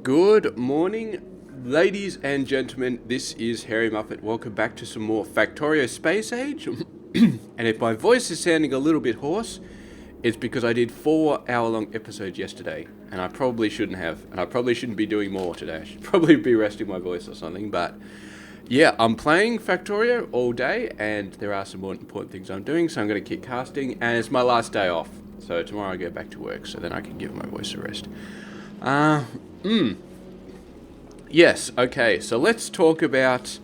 Good morning, ladies and gentlemen. This is Hairymuppet. Welcome back to some more Factorio Space Age. And if my voice is sounding a little bit hoarse, it's because I did 4-hour-long episodes yesterday, and I probably shouldn't have, and I probably shouldn't be doing more today. I should probably be resting my voice or something, but yeah, I'm playing Factorio all day, and there are some more important things I'm doing, so I'm going to keep casting, and it's my last day off. So tomorrow I go back to work, so then I can give my voice a rest. Yes, okay, so let's talk about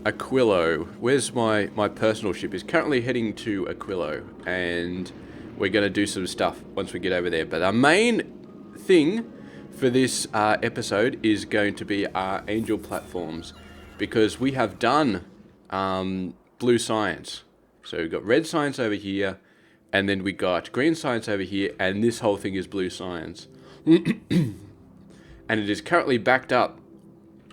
Aquilo. Where's my personal ship? Is currently heading to Aquilo, and we're going to do some stuff once we get over there. But our main thing for this episode is going to be our angel platforms, because we have done blue science. So we've got red science over here, and then we got green science over here, and this whole thing is blue science. And it is currently backed up,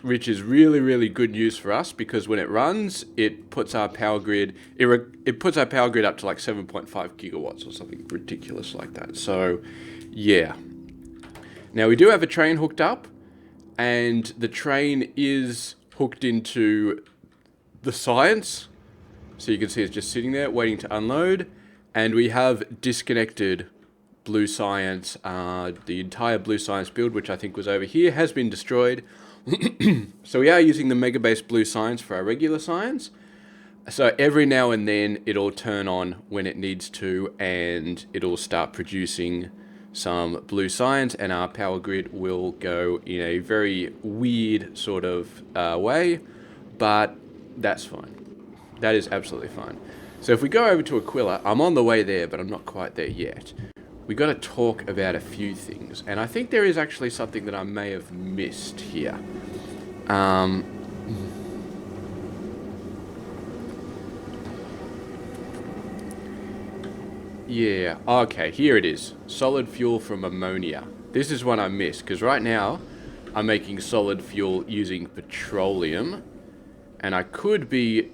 which is really, really good news for us, because when it runs, it puts our power grid, it puts our power grid up to like 7.5 gigawatts or something ridiculous like that. So, yeah. Now, we do have a train hooked up, and the train is hooked into the science. So you can see it's just sitting there waiting to unload, and we have disconnected blue science. The entire blue science build, which I think was over here, has been destroyed. So we are using the Megabase blue science for our regular science. So every now and then it'll turn on when it needs to, and it'll start producing some blue science, and our power grid will go in a very weird sort of way, but that's fine. That is absolutely fine. So if we go over to Aquila, I'm on the way there, but I'm not quite there yet. We got to talk about a few things, and I think there is actually something that I may have missed here. Yeah, okay, here it is. Solid fuel from ammonia. This is one I missed, because right now I'm making solid fuel using petroleum, and I could be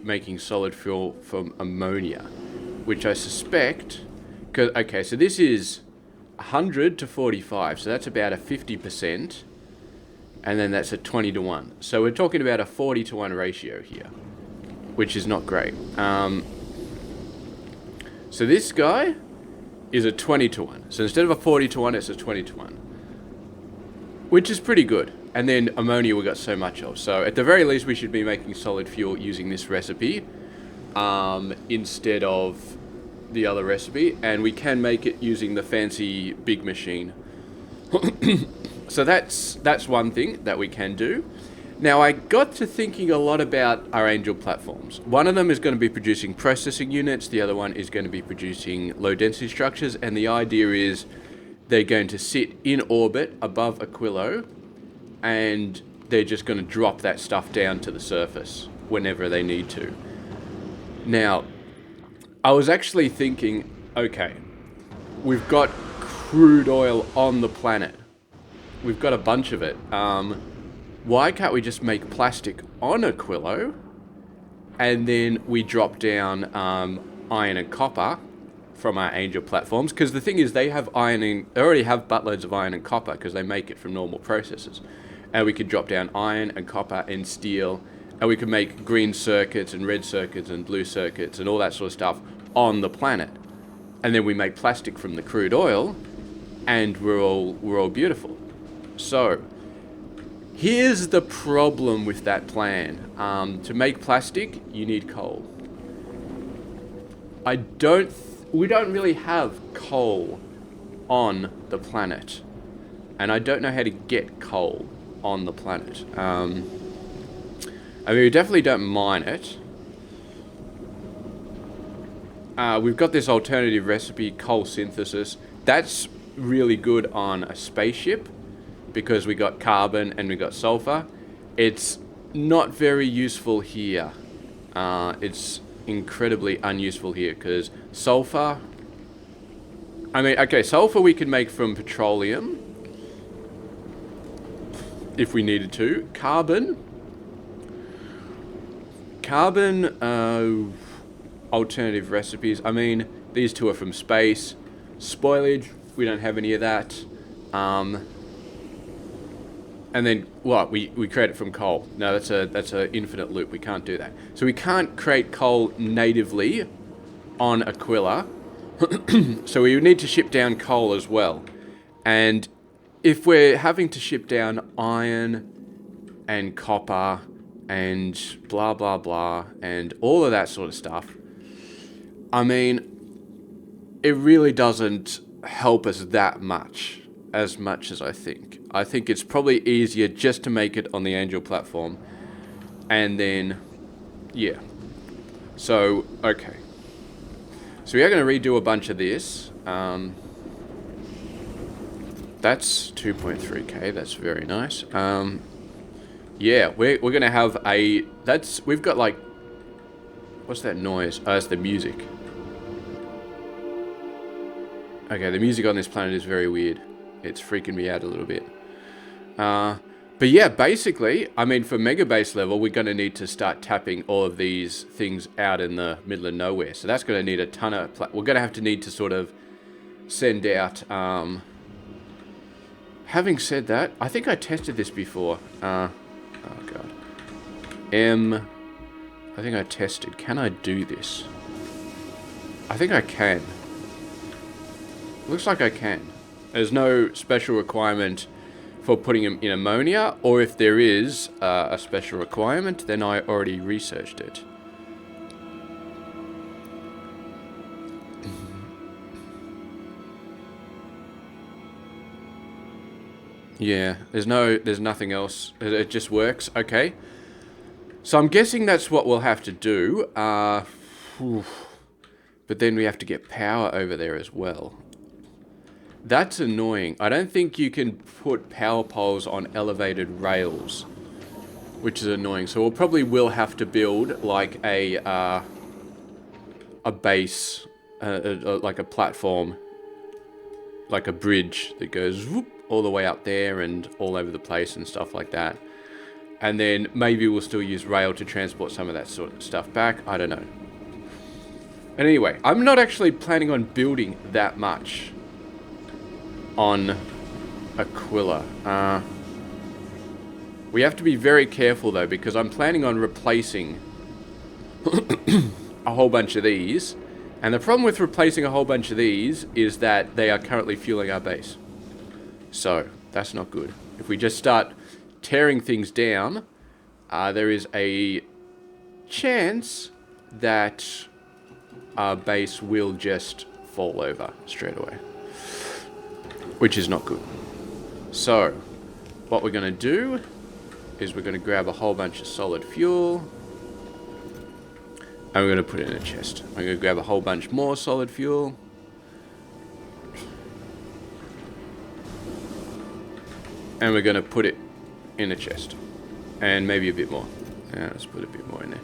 making solid fuel from ammonia, which I suspect. Okay, so this is 100 to 45, so that's about a 50%, and then that's a 20 to 1. So we're talking about a 40 to 1 ratio here, which is not great. So this guy is a 20 to 1. So instead of a 40 to 1, it's a 20 to 1, which is pretty good. And then ammonia we got so much of. So at the very least, we should be making solid fuel using this recipe instead of the other recipe, and we can make it using the fancy big machine. So that's one thing that we can do. Now, I got to thinking a lot about our angel platforms. One of them is going to be producing processing units, the other one is going to be producing low density structures, and the idea is they're going to sit in orbit above Aquilo, and they're just going to drop that stuff down to the surface whenever they need to. Now, I was actually thinking, okay, we've got crude oil on the planet. We've got a bunch of it. Why can't we just make plastic on Aquilo, and then we drop down iron and copper from our angel platforms? Because the thing is, they already have buttloads of iron and copper because they make it from normal processes. And we could drop down iron and copper and steel, and we could make green circuits and red circuits and blue circuits and all that sort of stuff on the planet. And then we make plastic from the crude oil, and we're all beautiful. So here's the problem with that plan. To make plastic, you need coal. We don't really have coal on the planet, and I don't know how to get coal on the planet. I mean, we definitely don't mine it. We've got this alternative recipe, coal synthesis. That's really good on a spaceship because we got carbon and we got sulfur. It's not very useful here. It's incredibly unuseful here because sulfur... sulfur we can make from petroleum if we needed to. Carbon, alternative recipes. I mean, these two are from space. Spoilage, we don't have any of that. And then what? We create it from coal. No, that's a infinite loop. We can't do that. So we can't create coal natively on Aquila. So we would need to ship down coal as well. And if we're having to ship down iron and copper and blah blah blah and all of that sort of stuff, I mean, it really doesn't help us that much as I think. I think it's probably easier just to make it on the Angel platform. And then, yeah. So, okay. So we are going to redo a bunch of this. That's 2.3k. That's very nice. Yeah, we're going to have a... We've got like... What's that noise? Oh, that's the music. Okay, the music on this planet is very weird. It's freaking me out a little bit. But yeah, basically, I mean, for Megabase level, we're going to need to start tapping all of these things out in the middle of nowhere. So that's going to need a ton of... We're going to have to need to sort of send out... Having said that, I think I tested this before. Oh, God. I think I tested. Can I do this? I think I can. Looks like I can. There's no special requirement for putting them in ammonia, or if there is a special requirement, then I already researched it. Yeah, there's nothing else. It just works. Okay. So I'm guessing that's what we'll have to do. But then we have to get power over there as well. That's annoying. I don't think you can put power poles on elevated rails, which is annoying. So we'll probably will have to build like a base, like a platform, like a bridge that goes whoop, all the way up there and all over the place and stuff like that. And then maybe we'll still use rail to transport some of that sort of stuff back. I don't know. And anyway, I'm not actually planning on building that much on Aquila. We have to be very careful though, because I'm planning on replacing a whole bunch of these. And the problem with replacing a whole bunch of these is that they are currently fueling our base. So, that's not good. If we just start tearing things down, there is a chance that our base will just fall over straight away. Which is not good. So, what we're going to do is we're going to grab a whole bunch of solid fuel. And we're going to put it in a chest. I'm going to grab a whole bunch more solid fuel. And we're going to put it in a chest. And maybe a bit more. Yeah, let's put a bit more in there.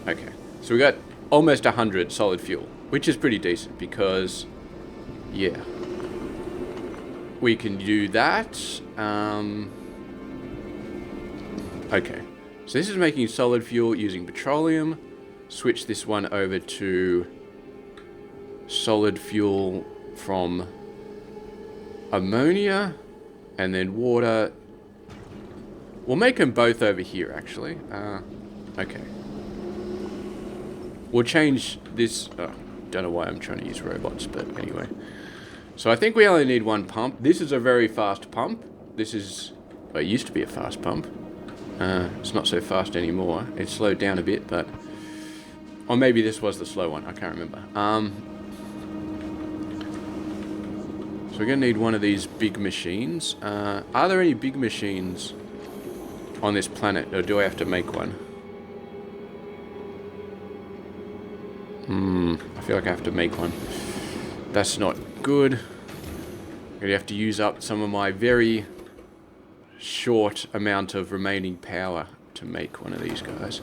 Okay. So we got almost 100 solid fuel. Which is pretty decent because... yeah. We can do that. Okay. So this is making solid fuel using petroleum. Switch this one over to solid fuel from ammonia and then water. We'll make them both over here actually. Okay. We'll change this. Oh, don't know why I'm trying to use robots, but anyway. So I think we only need one pump. This is a very fast pump. This is, well, it used to be a fast pump. It's not so fast anymore. It slowed down a bit, but... or maybe this was the slow one. I can't remember. So we're going to need one of these big machines. Are there any big machines on this planet, or do I have to make one? I feel like I have to make one. That's not good. I'm going to have to use up some of my very short amount of remaining power to make one of these guys.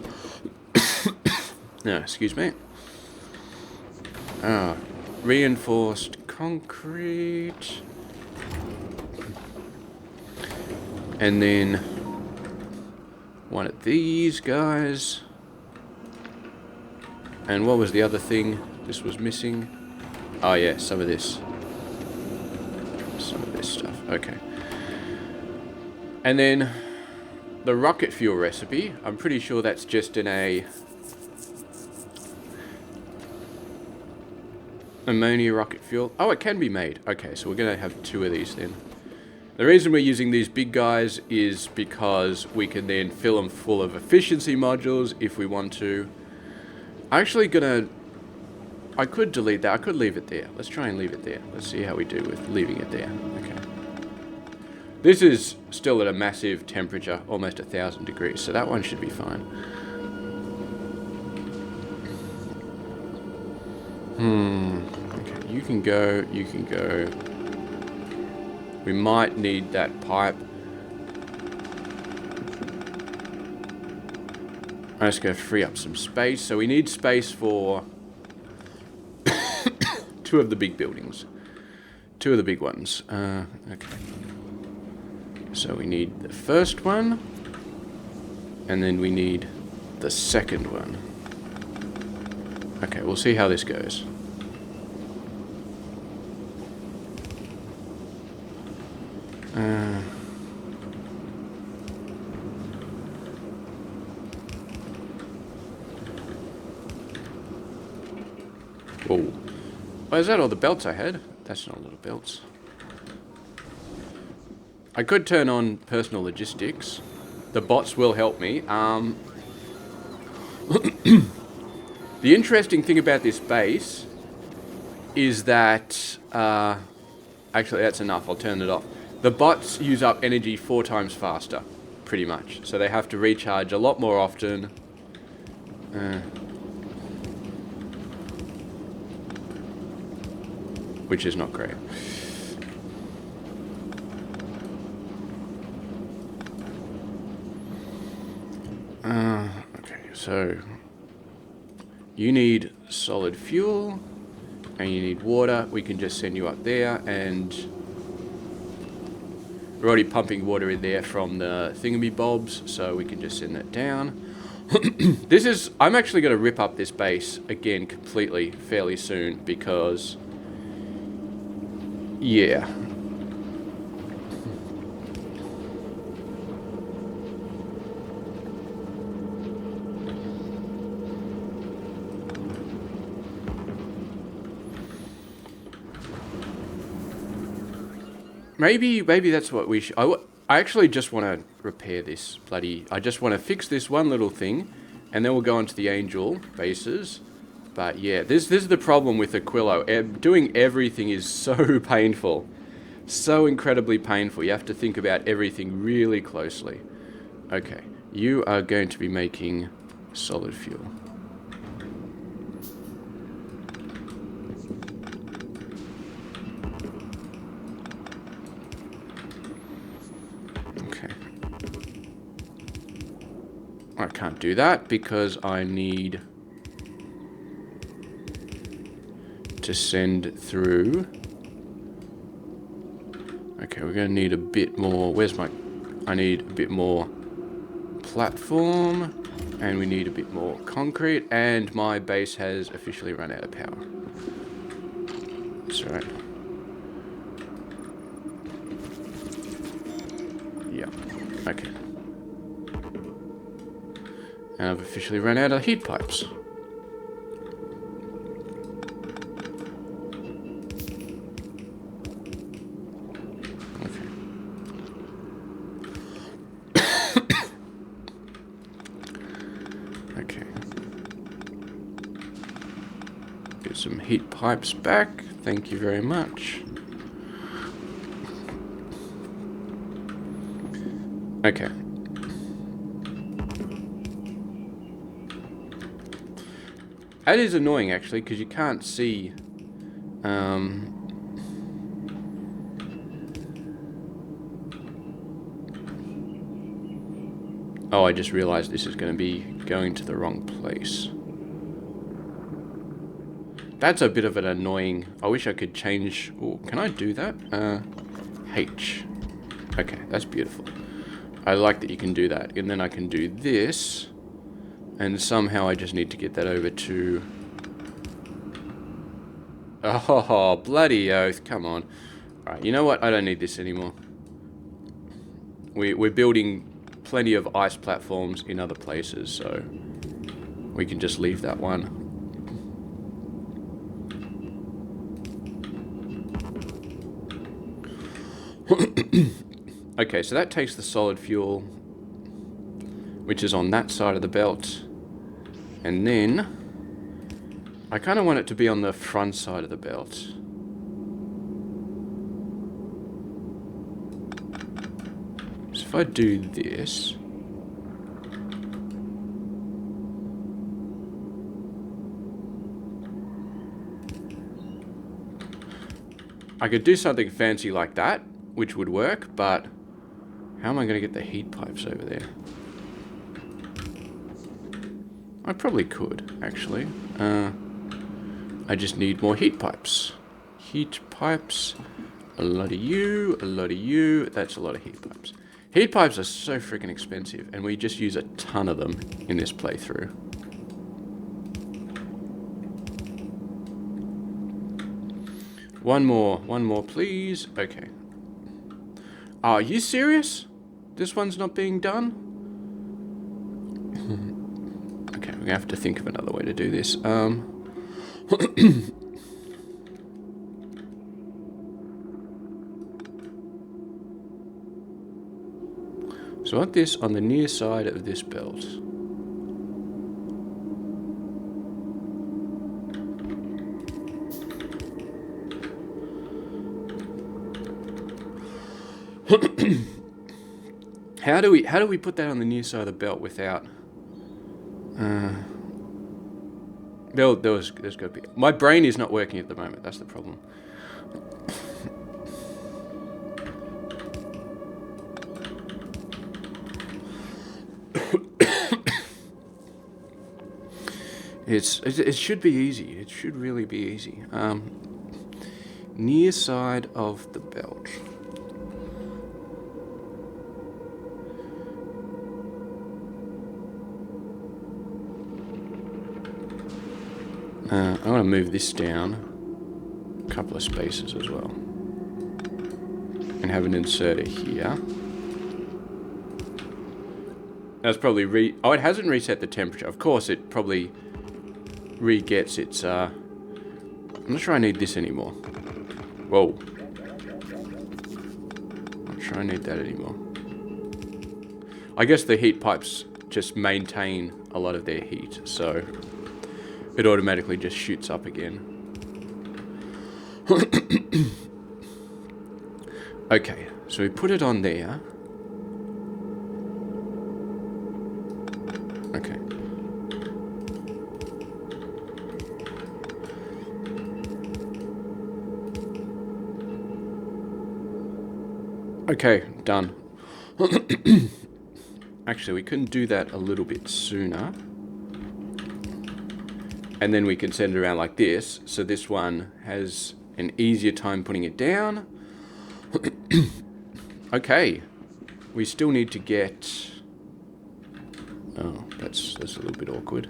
No, excuse me. Reinforced concrete. And then one of these guys. And what was the other thing this was missing? Oh yeah, some of this. Some of this stuff. Okay. And then the rocket fuel recipe, I'm pretty sure that's just in a ammonia rocket fuel. Oh, it can be made. Okay, so we're going to have 2 of these then. The reason we're using these big guys is because we can then fill them full of efficiency modules if we want to. I'm actually going to... I could delete that. I could leave it there. Let's try and leave it there. Let's see how we do with leaving it there. Okay. This is still at a massive temperature, almost 1,000 degrees, so that one should be fine. Okay, you can go, you can go. We might need that pipe. I'm just going to free up some space. So we need space for 2 of the big buildings. 2 of the big ones. Okay. So we need the first one. And then we need the second one. Okay, we'll see how this goes. Whoa. Oh, is that all the belts I had? That's not a lot of belts. I could turn on personal logistics. The bots will help me. The interesting thing about this base is that... actually, that's enough. I'll turn it off. The bots use up energy 4 times faster, pretty much. So they have to recharge a lot more often. Which is not great. Okay, so you need solid fuel and you need water. We can just send you up there, and we're already pumping water in there from the thingamybobs, so we can just send that down. I'm actually going to rip up this base again completely fairly soon because... yeah. Maybe that's what we should... I actually just want to repair this bloody... I just want to fix this one little thing, and then we'll go on to the Angel bases. But yeah, this is the problem with Aquilo. Doing everything is so painful. So incredibly painful. You have to think about everything really closely. Okay, you are going to be making solid fuel. Okay. I can't do that because I need... to send through. Okay, we're going to need a bit more. Where's my... I need a bit more platform, and we need a bit more concrete, and my base has officially run out of power. That's right. Yeah. Okay. And I've officially run out of heat pipes. Some heat pipes back. Thank you very much. Okay. That is annoying actually, because you can't see oh, I just realized this is going to be going to the wrong place. That's a bit of an annoying... I wish I could change... Oh, can I do that? H. Okay, that's beautiful. I like that you can do that. And then I can do this. And somehow I just need to get that over to... Oh, bloody oath. Come on. Alright, you know what? I don't need this anymore. We're building plenty of ice platforms in other places, so we can just leave that one. Okay, so that takes the solid fuel, which is on that side of the belt. And then I kind of want it to be on the front side of the belt. So if I do this, I could do something fancy like that, which would work, but how am I going to get the heat pipes over there? I probably could, actually. I just need more heat pipes. Heat pipes. A lot of you, a lot of you. That's a lot of heat pipes. Heat pipes are so freaking expensive, and we just use a ton of them in this playthrough. One more, please. Okay. Are you serious? This one's not being done? Okay, we're gonna have to think of another way to do this. So I want this on the near side of this belt. How do we put that on the near side of the belt without? There's got to be. My brain is not working at the moment. That's the problem. It should be easy. It should really be easy. Near side of the belt. I want to move this down a couple of spaces as well. And have an inserter here. That's probably oh, it hasn't reset the temperature. Of course, it probably re-gets its, I'm not sure I need this anymore. Whoa. Not sure I need that anymore. I guess the heat pipes just maintain a lot of their heat, so it automatically just shoots up again. Okay, so we put it on there. Okay. Okay, done. Actually, we couldn't do that a little bit sooner. And then we can send it around like this, so this one has an easier time putting it down. Okay, we still need to get... Oh, that's a little bit awkward.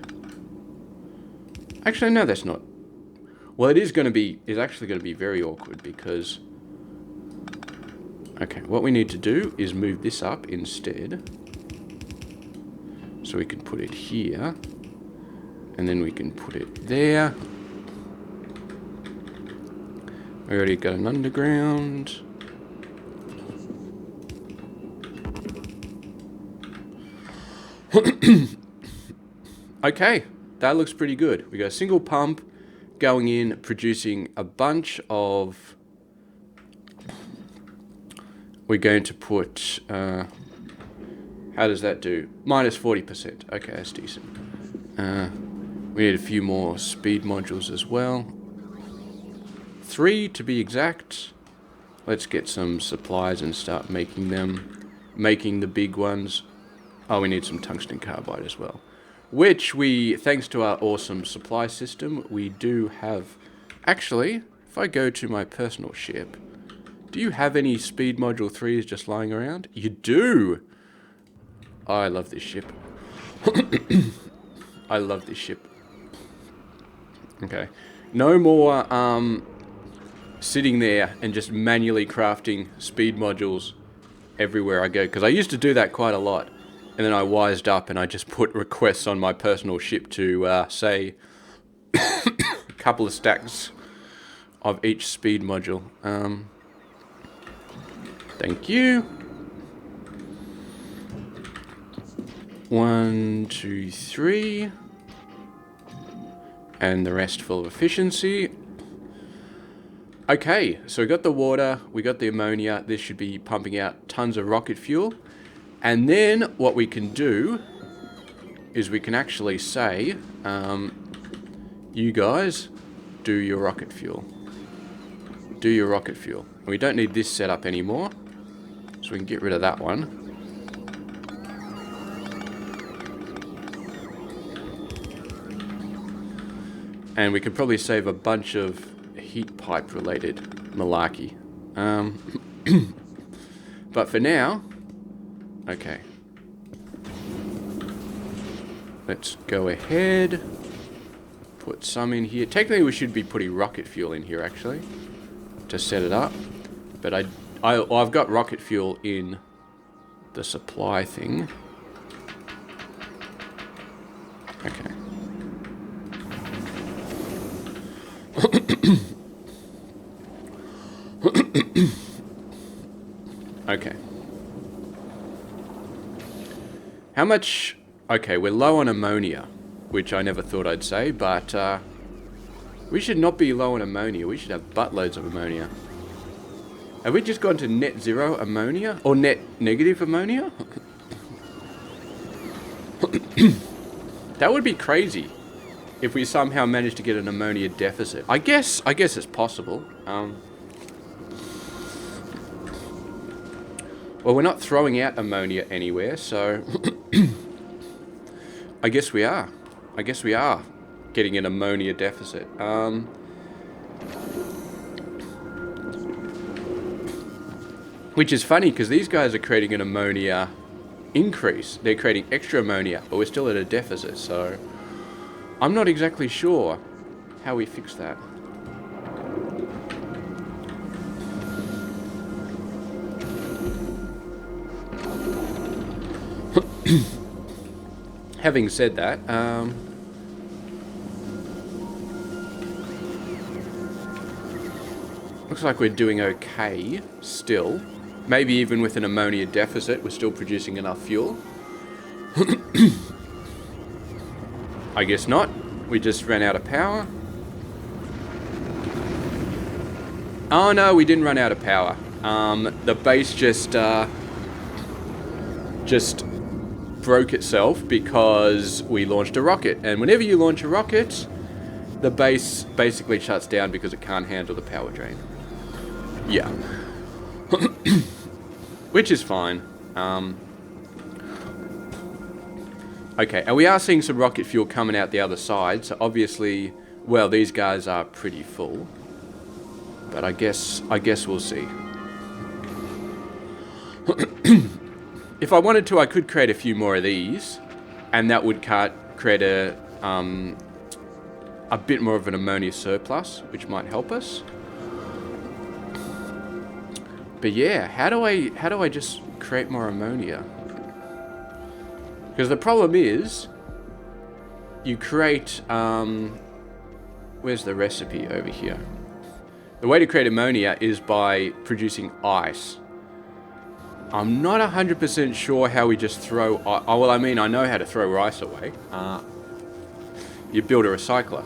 Actually, no, that's not. Well, it's actually going to be very awkward because... Okay, what we need to do is move this up instead. So we can put it here. And then we can put it there. We already got an underground. Okay, that looks pretty good. We got a single pump going in, producing a bunch of... We're going to put... how does that do? Minus 40%. Okay, that's decent. We need a few more speed modules as well. 3 to be exact. Let's get some supplies and start making them. Making the big ones. Oh, we need some tungsten carbide as well. Which we, thanks to our awesome supply system, we do have... Actually, if I go to my personal ship, do you have any speed module 3s just lying around? You do! Oh, I love this ship. I love this ship. Okay. No more sitting there and just manually crafting speed modules everywhere I go. Because I used to do that quite a lot. And then I wised up and I just put requests on my personal ship to, say, a couple of stacks of each speed module. Thank you. 1, 2, 3. And the rest full of efficiency. Okay, so we got the water, we got the ammonia. This should be pumping out tons of rocket fuel. And then what we can do is we can actually say, you guys, do your rocket fuel. Do your rocket fuel. And we don't need this setup anymore, so we can get rid of that one. And we could probably save a bunch of heat pipe related malarkey. But for now, okay. Let's go ahead. Put some in here. Technically we should be putting rocket fuel in here actually, to set it up. But I've got rocket fuel in the supply thing. Okay. Okay. How much... Okay, we're low on ammonia, which I never thought I'd say, but we should not be low on ammonia. We should have buttloads of ammonia. Have we just gone to net zero ammonia? Or net negative ammonia? That would be crazy if we somehow managed to get an ammonia deficit. I guess it's possible. Well, we're not throwing out ammonia anywhere, so I guess we are. I guess we are getting an ammonia deficit. Which is funny because these guys are creating an ammonia increase. They're creating extra ammonia, but we're still at a deficit, so I'm not exactly sure how we fix that. Having said that, looks like we're doing okay still. Maybe even with an ammonia deficit, we're still producing enough fuel. I guess not. We just ran out of power. Oh no, we didn't run out of power. The base just broke itself because we launched a rocket. And whenever you launch a rocket, the base basically shuts down because it can't handle the power drain. Yeah. Which is fine. Okay, and we are seeing some rocket fuel coming out the other side, so obviously, well, these guys are pretty full. But I guess we'll see. If I wanted to, I could create a few more of these, and that would create a bit more of an ammonia surplus, which might help us. But yeah, how do I just create more ammonia? Because the problem is, you create, where's the recipe over here? The way to create ammonia is by producing ice. I'm not 100% sure how we just throw, oh, well, I mean, I know how to throw rice away. You build a recycler.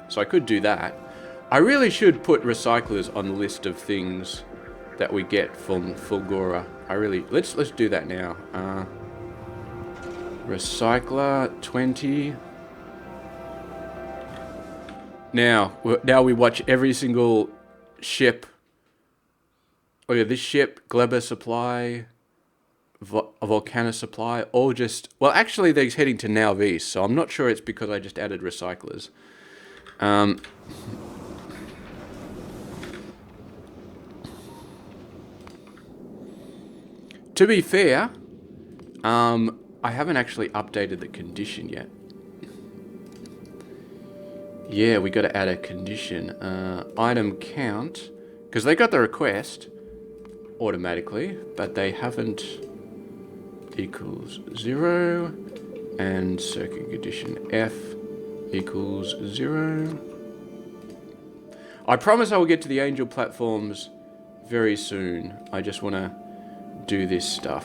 So I could do that. I really should put recyclers on the list of things that we get from Fulgora. Let's do that now. Recycler 20. Now we watch every single ship. Oh yeah, this ship, Gleber Supply, Volcana Supply, all just... Well, actually, they're heading to Now East, so I'm not sure it's because I just added recyclers. To be fair, I haven't actually updated the condition yet. Yeah, we got to add a condition. Item count, because they got the request automatically, but they haven't equals 0, and circuit condition F equals 0. I promise I will get to the Angel platforms very soon. I just want to do this stuff.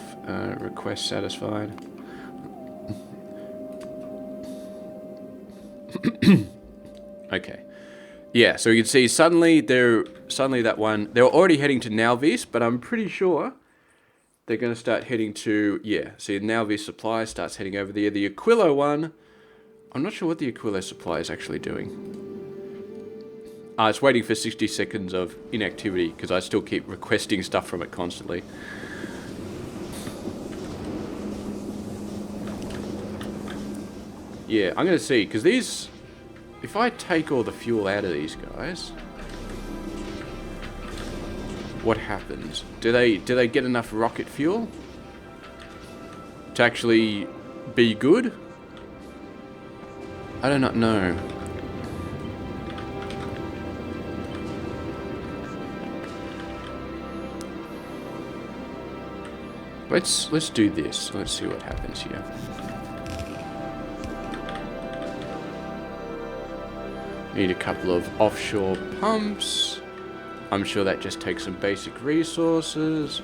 Request satisfied. Okay. Yeah, so you can see suddenly that one, they're already heading to Nalvis, but I'm pretty sure they're going to start heading to, yeah, see Nalvis supply starts heading over there. The Aquilo one, I'm not sure what the Aquilo supply is actually doing. It's waiting for 60 seconds of inactivity because I still keep requesting stuff from it constantly. Yeah, I'm going to see, because these, if I take all the fuel out of these guys, what happens? Do they get enough rocket fuel to actually be good? I do not know. Let's do this. Let's see what happens here. Need a couple of offshore pumps. I'm sure that just takes some basic resources.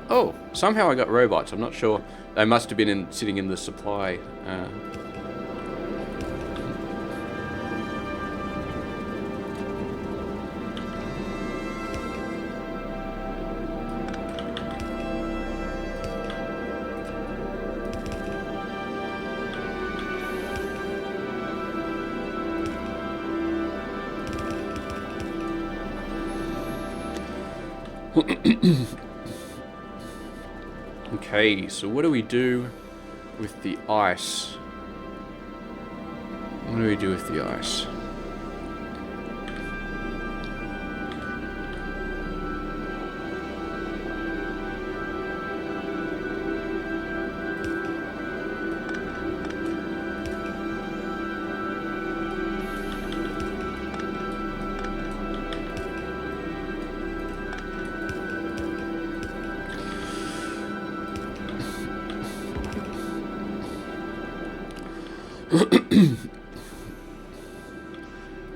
Oh, somehow I got robots. I'm not sure. They must have been sitting in the supply. Okay, so what do we do with the ice? What do we do with the ice?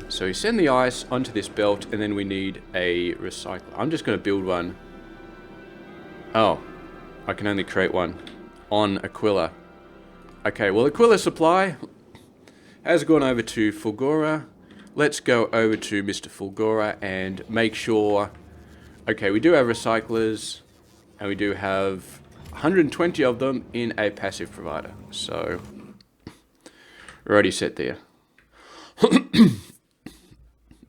So we send the ice onto this belt, and then we need a recycler. I'm just going to build one. Oh, I can only create one on Aquila. Okay, well, Aquila supply has gone over to Fulgora. Let's go over to Mr. Fulgora and make sure... Okay, we do have recyclers, and we do have 120 of them in a passive provider. So, we're already set there.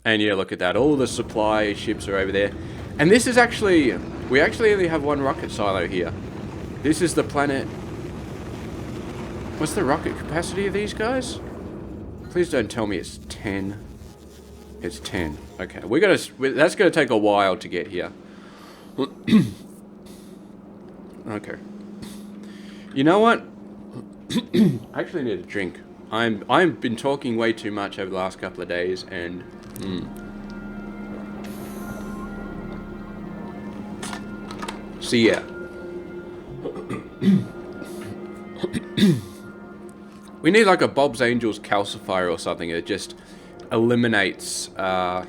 And yeah, look at that. All the supply ships are over there. And this is actually... We actually only have one rocket silo here. This is the planet... What's the rocket capacity of these guys? Please don't tell me it's 10. It's 10. Okay, that's gonna take a while to get here. Okay. You know what? I actually need a drink. I've been talking way too much over the last couple of days, and so yeah. We need like a Bob's Angels calcifier or something that just eliminates water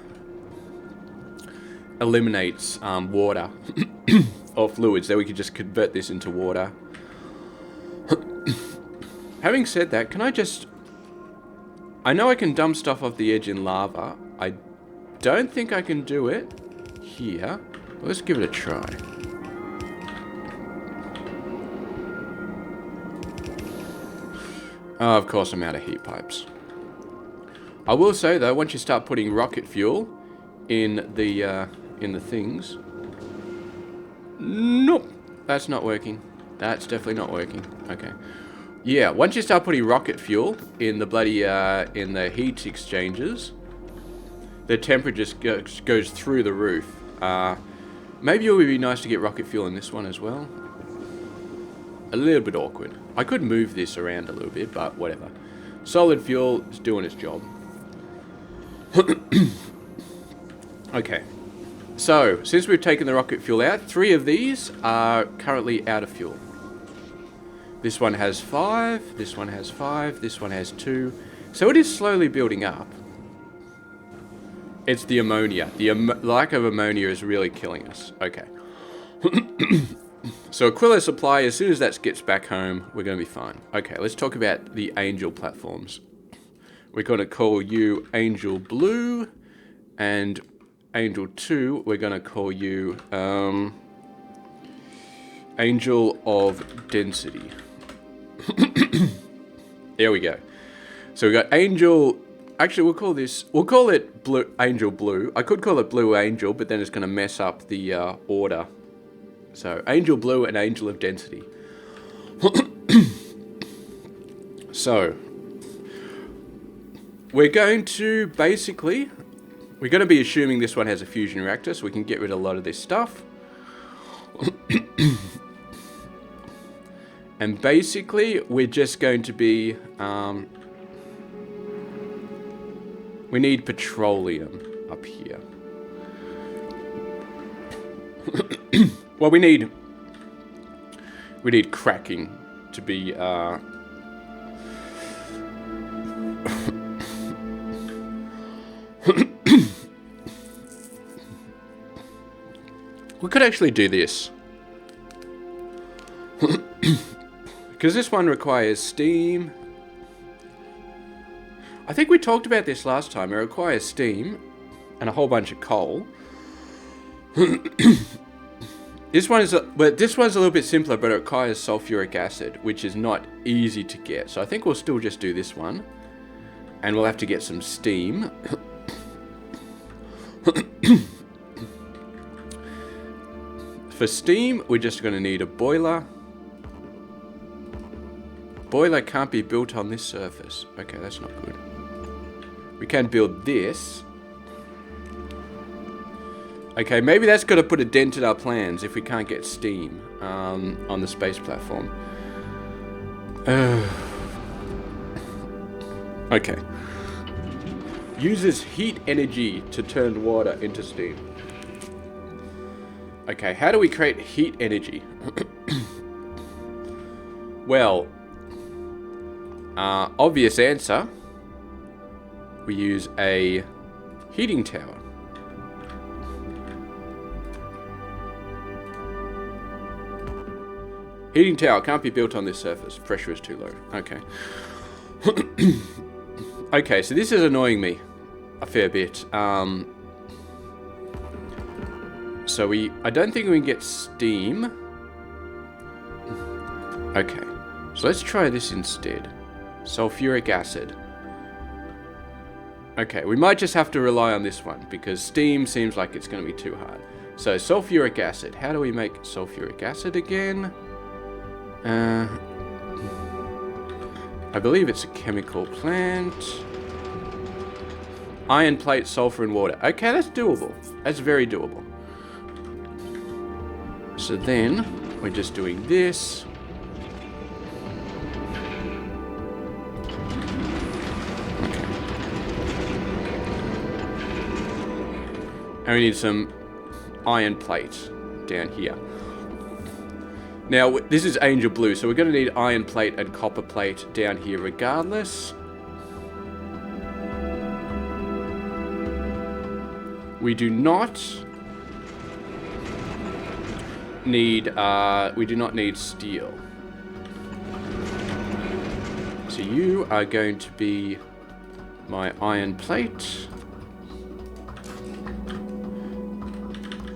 or fluids. That we could just convert this into water. Having said that, can I just... I know I can dump stuff off the edge in lava. I don't think I can do it here. Let's give it a try. Oh, of course I'm out of heat pipes. I will say though, once you start putting rocket fuel in the things... Nope, that's not working. That's definitely not working. Okay. Yeah, once you start putting rocket fuel in the bloody, in the heat exchangers, the temperature just goes through the roof. Maybe it would be nice to get rocket fuel in this one as well. A little bit awkward. I could move this around a little bit, but whatever. Solid fuel is doing its job. Okay. So, since we've taken the rocket fuel out, 3 of these are currently out of fuel. This one has 5, this one has 5, this one has 2. So it is slowly building up. It's the ammonia. The lack of ammonia is really killing us. Okay. So Aquila supply, as soon as that gets back home, we're going to be fine. Okay, let's talk about the Angel platforms. We're going to call you Angel Blue, and Angel 2, we're going to call you Angel of Density. There we go. So we got Angel. Actually, we'll call it Blue Angel Blue. I could call it Blue Angel, but then it's going to mess up the order. So Angel Blue and Angel of Density. So we're going to basically, we're going to be assuming this one has a fusion reactor, so we can get rid of a lot of this stuff. And basically, we're just going to be, we need petroleum up here. Well, we need cracking to be, we could actually do this. Because this one requires steam. I think we talked about this last time. It requires steam and a whole bunch of coal. This one's a little bit simpler, but it requires sulfuric acid, which is not easy to get. So I think we'll still just do this one. And we'll have to get some steam. For steam, we're just going to need a boiler. Boiler can't be built on this surface. Okay, that's not good. We can build this. Okay, maybe that's got to put a dent in our plans if we can't get steam on the space platform. Okay. Uses heat energy to turn water into steam. Okay, how do we create heat energy? Well, obvious answer. We use a heating tower. Heating tower can't be built on this surface. Pressure is too low. Okay. Okay, so this is annoying me a fair bit. So I don't think we can get steam. Okay, so let's try this instead. Sulfuric acid. Okay, we might just have to rely on this one because steam seems like it's going to be too hard. So sulfuric acid. How do we make sulfuric acid again? I believe it's a chemical plant. Iron plate, sulfur, and water. Okay, that's doable. That's very doable. So then, we're just doing this. Okay. And we need some iron plate down here. Now, this is Angel Blue, so we're going to need iron plate and copper plate down here regardless. We do not need steel. So you are going to be my iron plate.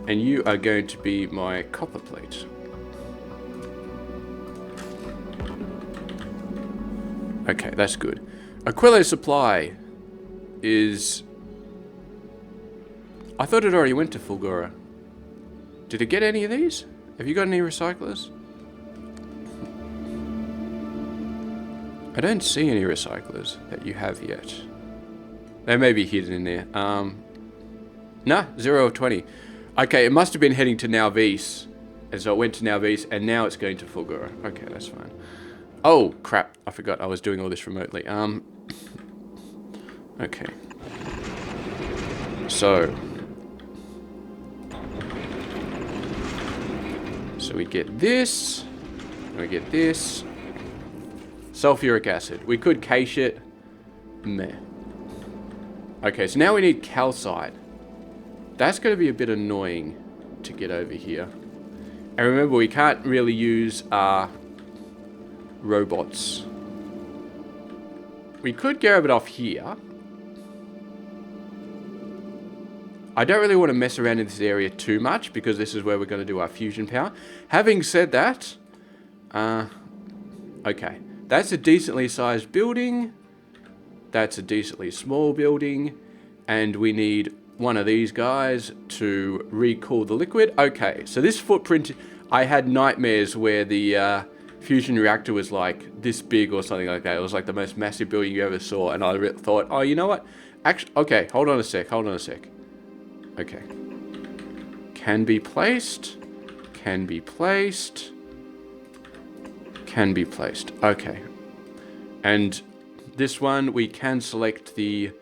And you are going to be my copper plate. Okay, that's good. Aquila supply is... I thought it already went to Fulgura. Did it get any of these? Have you got any recyclers? I don't see any recyclers that you have yet. They may be hidden in there. Nah, 0 of 20. Okay, it must have been heading to Nauvis. And so it went to Nauvis, and now it's going to Fulgura. Okay, that's fine. Oh, crap. I forgot I was doing all this remotely. Okay. So we get this. And we get this. Sulfuric acid. We could cache it. Meh. Okay, so now we need calcite. That's going to be a bit annoying to get over here. And remember, we can't really use robots. We could grab it off here. I don't really want to mess around in this area too much because this is where we're going to do our fusion power. Having said that, okay, that's a decently sized building. That's a decently small building. And we need one of these guys to recool the liquid. Okay, so this footprint, I had nightmares where the fusion reactor was like this big or something like that. It was like the most massive building you ever saw. And I thought, oh, you know what? Actually, okay, hold on a sec. Okay. Can be placed. Can be placed. Can be placed. Okay. And this one, we can select the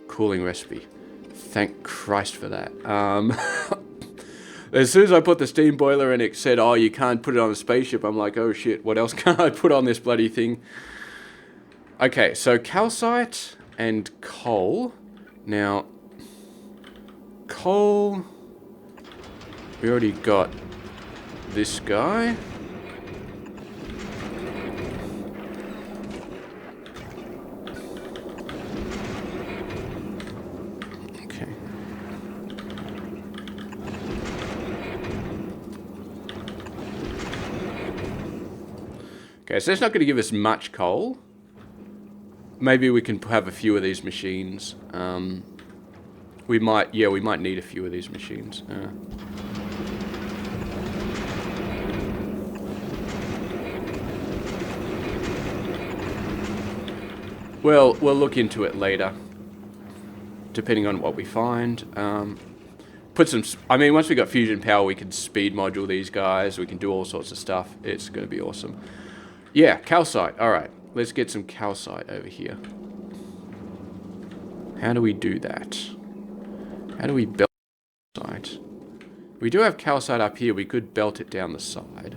cooling recipe. Thank Christ for that. As soon as I put the steam boiler and it said, oh, you can't put it on a spaceship, I'm like, oh shit, what else can I put on this bloody thing? Okay, so calcite and coal. Now, coal, we already got this guy. Okay. Okay, so it's not going to give us much coal. Maybe we can have a few of these machines. We might need a few of these machines. Well, we'll look into it later, depending on what we find. I mean, once we got fusion power, we can speed module these guys. We can do all sorts of stuff. It's going to be awesome. Yeah, calcite. All right, let's get some calcite over here. How do we do that? How do we belt calcite? We do have calcite up here. We could belt it down the side.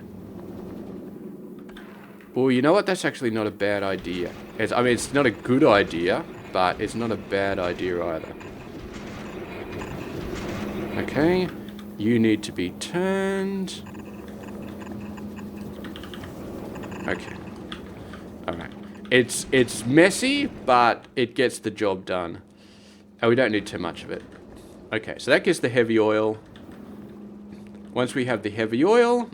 Well, you know what? That's actually not a bad idea. I mean, it's not a good idea, but it's not a bad idea either. Okay, you need to be turned. Okay. Alright. It's messy, but it gets the job done. And we don't need too much of it. Okay, so that gets the heavy oil. Once we have the heavy oil,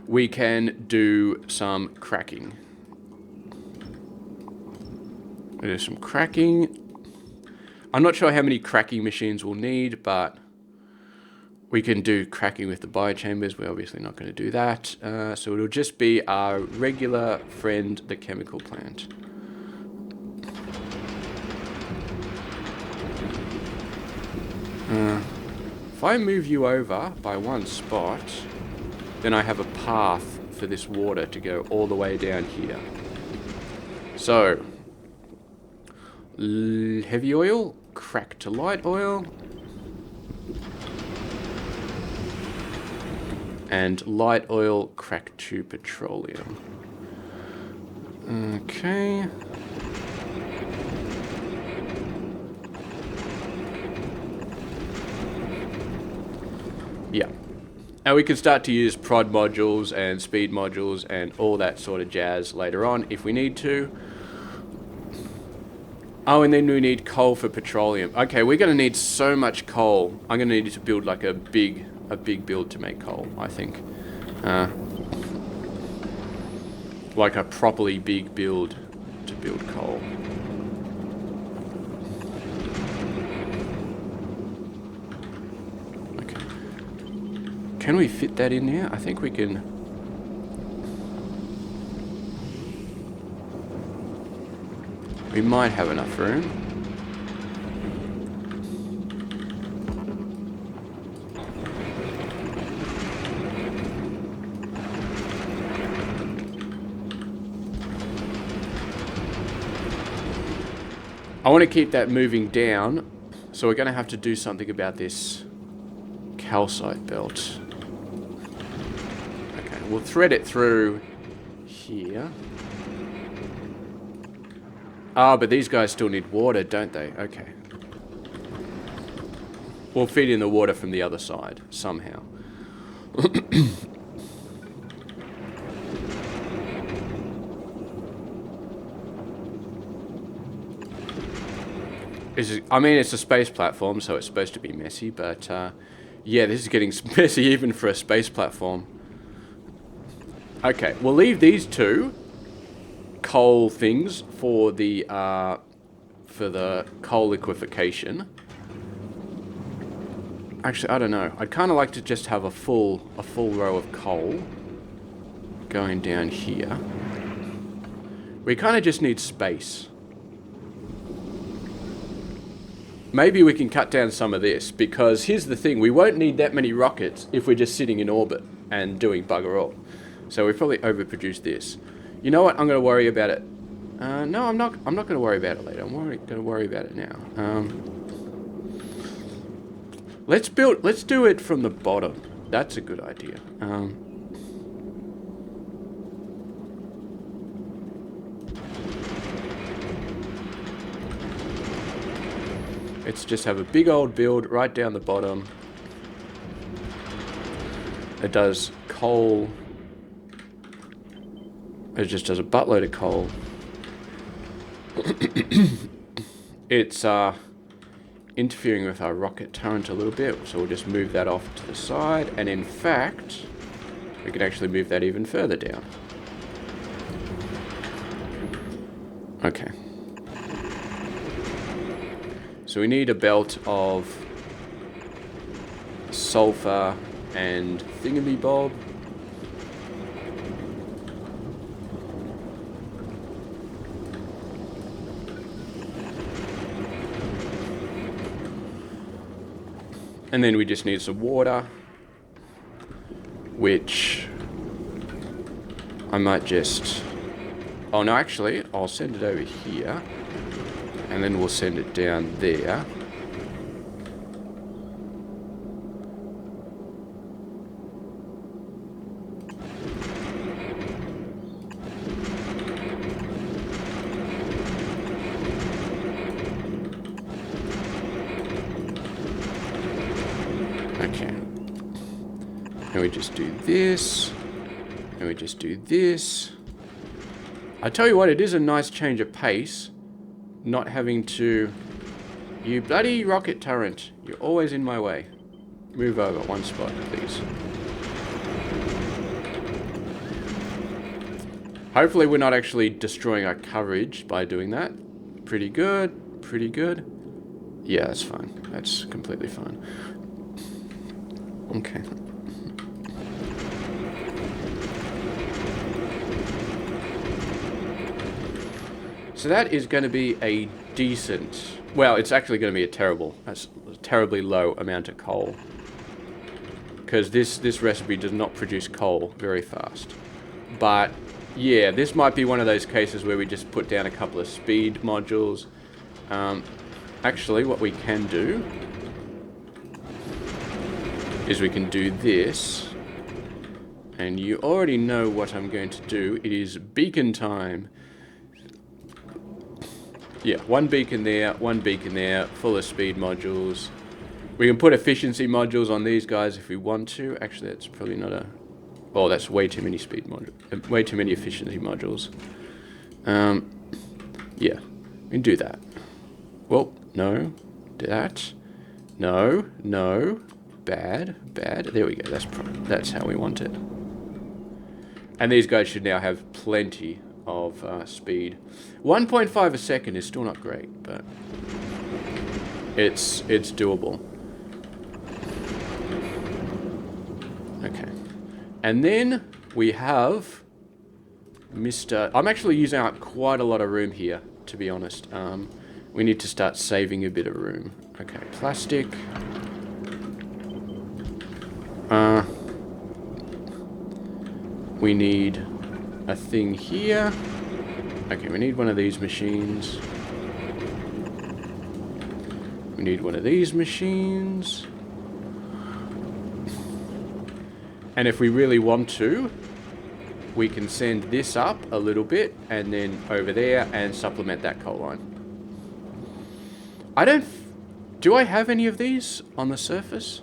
we can do some cracking. We do some cracking. I'm not sure how many cracking machines we'll need, but we can do cracking with the biochambers. We're obviously not going to do that. So it'll just be our regular friend, the chemical plant. If I move you over by one spot, then I have a path for this water to go all the way down here. So, heavy oil, crack to light oil, and light oil, crack to petroleum. Okay. Yeah. And we can start to use prod modules and speed modules and all that sort of jazz later on if we need to. Oh, and then we need coal for petroleum. Okay, we're going to need so much coal. I'm going to need to build like a big build to make coal, I think. Like a properly big build to build coal. Okay. Can we fit that in there? I think we can. We might have enough room. I want to keep that moving down, so we're going to have to do something about this calcite belt. Okay, we'll thread it through here. Ah, but these guys still need water, don't they? Okay. We'll feed in the water from the other side, somehow. I mean, it's a space platform, so it's supposed to be messy, but yeah, this is getting messy even for a space platform. Okay, we'll leave these two coal things for the coal liquefaction. Actually, I don't know. I'd kind of like to just have a full row of coal going down here. We kind of just need space. Maybe we can cut down some of this, because here's the thing, we won't need that many rockets if we're just sitting in orbit and doing bugger all. So we probably overproduce this. You know what? I'm going to worry about it. No, I'm not going to worry about it later. I'm going to worry about it now. Let's do it from the bottom. That's a good idea. Let's just have a big old build right down the bottom. It does coal. It just does a buttload of coal. It's interfering with our rocket turret a little bit, so we'll just move that off to the side. And in fact, we can actually move that even further down. Okay. So we need a belt of sulfur and thingamabob. And then we just need some water, which I might just... Oh no, actually, I'll send it over here. And then we'll send it down there. Okay. And we just do this. And we just do this. I tell you what, it is a nice change of pace. Not having to... You bloody rocket turret. You're always in my way. Move over one spot, please. Hopefully we're not actually destroying our coverage by doing that. Pretty good. Pretty good. Yeah, that's fine. That's completely fine. Okay. So that is going to be a decent... Well, it's actually going to be a terribly low amount of coal. Because this recipe does not produce coal very fast. But, yeah, this might be one of those cases where we just put down a couple of speed modules. Actually, what we can do is we can do this. And you already know what I'm going to do. It is beacon time. Yeah, one beacon there, full of speed modules. We can put efficiency modules on these guys if we want to. Actually, that's probably not a... Oh, that's way too many speed modules. Way too many efficiency modules. Yeah, we can do that. Well, no. That. No, no. Bad. There we go. That's how we want it. And these guys should now have plenty of speed. 1.5 a second is still not great, but it's doable. Okay. And then we have Mr... I'm actually using up quite a lot of room here, to be honest. We need to start saving a bit of room. Okay, plastic. We need a thing here. Okay, we need one of these machines. We need one of these machines. And if we really want to, we can send this up a little bit and then over there and supplement that coal line. Do I have any of these on the surface?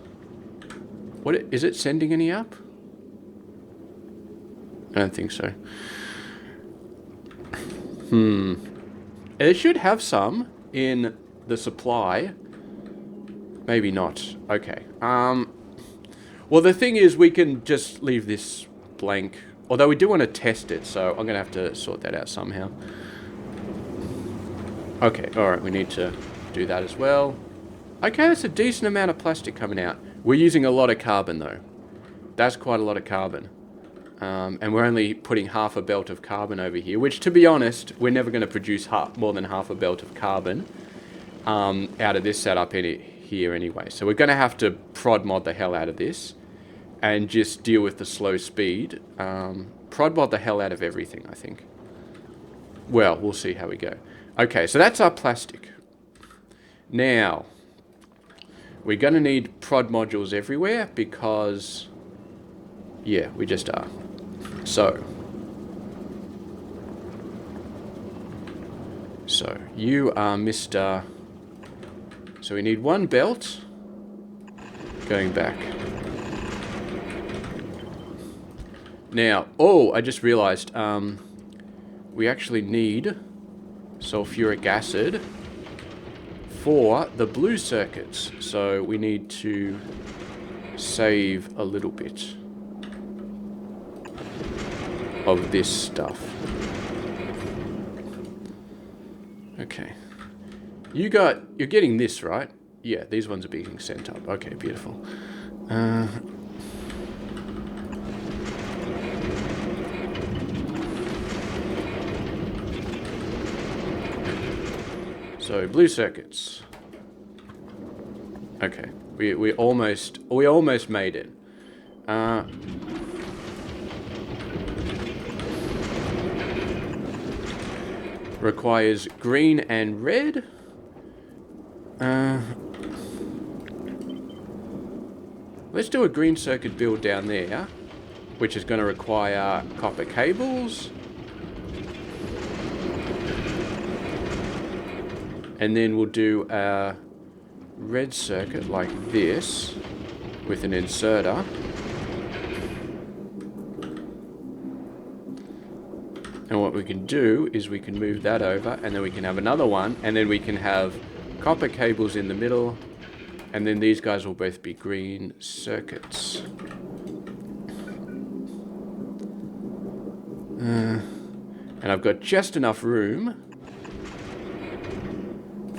What is it sending any up? I don't think so. It should have some in the supply. Maybe not. Okay. Well, the thing is, we can just leave this blank. Although we do want to test it, so I'm going to have to sort that out somehow. Okay, alright, we need to do that as well. Okay, that's a decent amount of plastic coming out. We're using a lot of carbon, though. That's quite a lot of carbon. And we're only putting half a belt of carbon over here, which, to be honest, we're never going to produce more than half a belt of carbon out of this setup here anyway. So we're going to have to prod mod the hell out of this and just deal with the slow speed. Prod mod the hell out of everything, I think. Well, we'll see how we go. Okay, so that's our plastic. Now, we're going to need prod modules everywhere because, yeah, we just are. So you are Mr. So we need one belt going back. Now, oh, I just realized we actually need sulfuric acid for the blue circuits. So we need to save a little bit of this stuff. Okay. You're getting this, right? Yeah, these ones are being sent up. Okay, beautiful. So blue circuits. Okay, we almost made it. Requires green and red. Let's do a green circuit build down there, which is going to require copper cables. And then we'll do a red circuit like this with an inserter. And what we can do is we can move that over, and then we can have another one, and then we can have copper cables in the middle, and then these guys will both be green circuits. And I've got just enough room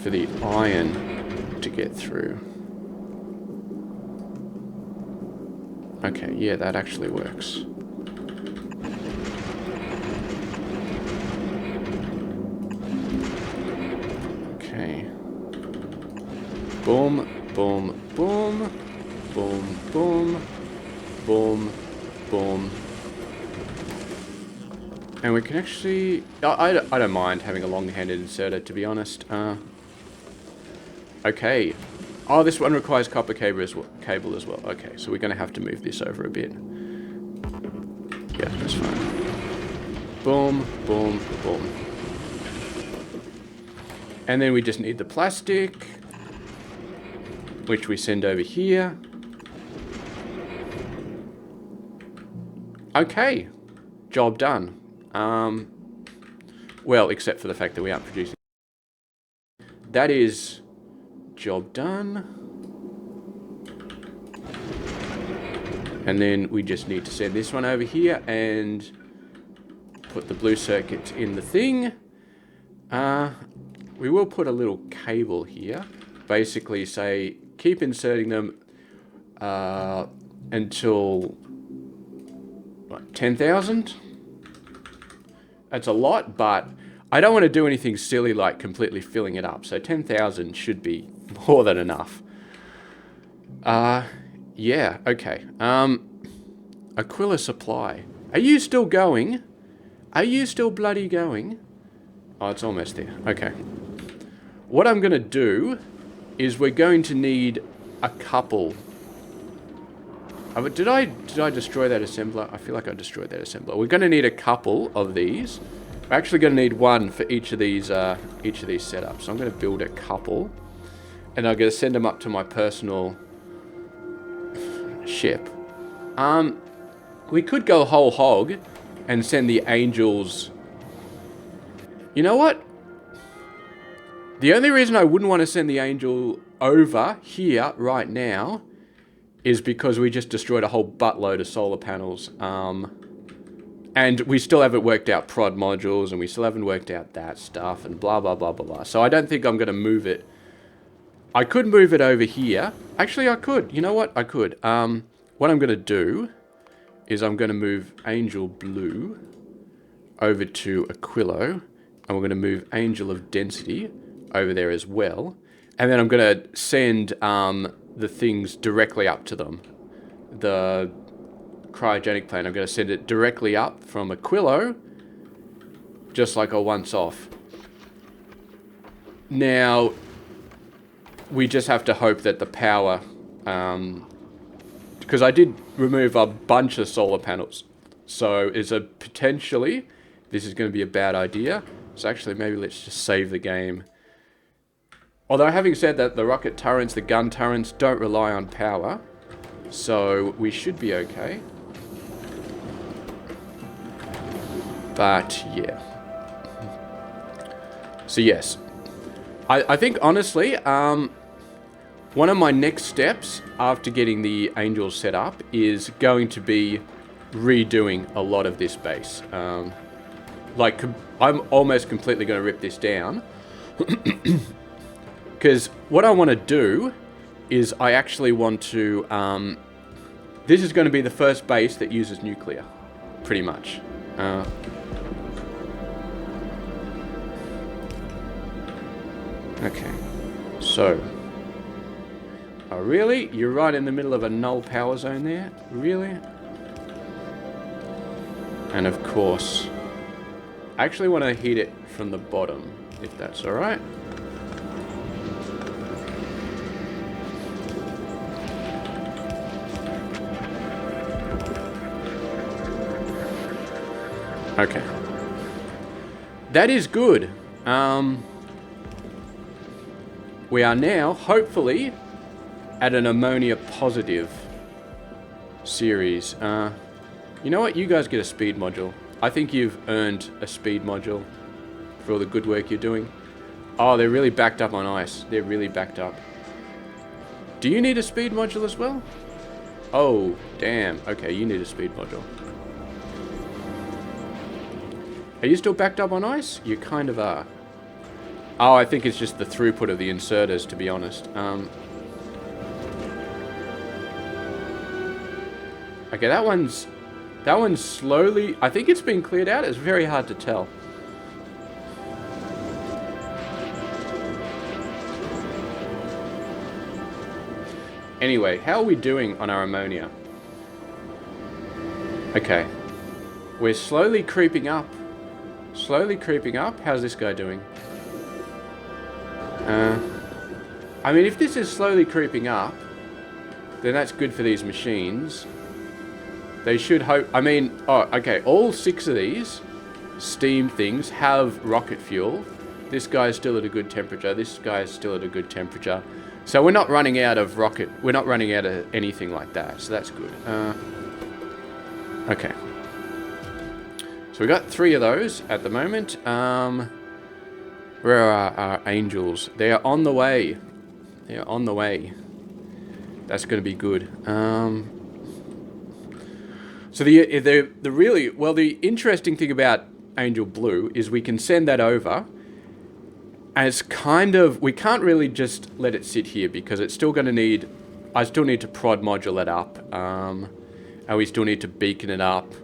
for the iron to get through. Okay, yeah, that actually works. Okay. Boom, boom, boom, boom, boom, boom, boom. And we can actually... I don't mind having a long-handed inserter, to be honest. Okay. Oh, this one requires copper cable as well. Okay, so we're going to have to move this over a bit. Yeah, that's fine. Boom, boom, boom. And then we just need the plastic, which we send over here. Okay. Job done. Well, except for the fact that we aren't producing. That is job done. And then we just need to send this one over here and put the blue circuit in the thing. We will put a little cable here. Basically say, keep inserting them until, what, 10,000? That's a lot, but I don't want to do anything silly like completely filling it up. So 10,000 should be more than enough. Yeah, okay. Aquila Supply. Are you still going? Are you still bloody going? Oh, it's almost there. Okay. What I'm going to do is we're going to need a couple. Did I destroy that assembler? I feel like I destroyed that assembler. We're going to need a couple of these. We're actually going to need one for each of these setups. So I'm going to build a couple, and I'm going to send them up to my personal ship. We could go whole hog and send the angels. You know what? The only reason I wouldn't want to send the angel over here right now is because we just destroyed a whole buttload of solar panels. And we still haven't worked out prod modules, and we still haven't worked out that stuff, and blah, blah, blah, blah, blah. So I don't think I'm going to move it. I could move it over here. Actually, I could. You know what? I could. What I'm going to do is I'm going to move Angel Blue over to Aquilo, and we're going to move Angel of Density over there as well. And then I'm going to send the things directly up to them. The cryogenic plant, I'm going to send it directly up from Aquilo, just like a once off. Now, we just have to hope that the power, because I did remove a bunch of solar panels, so is a potentially this is going to be a bad idea. So actually, maybe let's just save the game. Although having said that, the rocket turrets, the gun turrets don't rely on power, so we should be okay. But yeah. So yes, I think honestly, one of my next steps after getting the angels set up is going to be redoing a lot of this base. Like, I'm almost completely going to rip this down. Because what I want to do is I actually want to... this is going to be the first base that uses nuclear, pretty much. Okay, so... Oh, really? You're right in the middle of a null power zone there? Really? And of course... I actually want to heat it from the bottom, if that's alright. Okay. That is good. We are now, hopefully, at an ammonia positive series. You know what? You guys get a speed module. I think you've earned a speed module for all the good work you're doing. Oh, they're really backed up on ice. They're really backed up. Do you need a speed module as well? Oh, damn. Okay, you need a speed module. Are you still backed up on ice? You kind of are. Oh, I think it's just the throughput of the inserters, to be honest. Okay, that one's slowly... I think it's been cleared out. It's very hard to tell. Anyway, how are we doing on our ammonia? Okay. We're slowly creeping up. Slowly creeping up. How's this guy doing? I mean, if this is slowly creeping up, then that's good for these machines. They should hope... I mean... Oh, okay. All 6 of these steam things have rocket fuel. This guy's still at a good temperature. This guy's still at a good temperature. So we're not running out of rocket... We're not running out of anything like that. So that's good. Okay. So we got 3 of those at the moment. Where are our angels? They are on the way. They are on the way. That's going to be good. So the really... Well, the interesting thing about Angel Blue is we can send that over. And it's kind of... We can't really just let it sit here because it's still going to need... I still need to prod module it up. And we still need to beacon it up.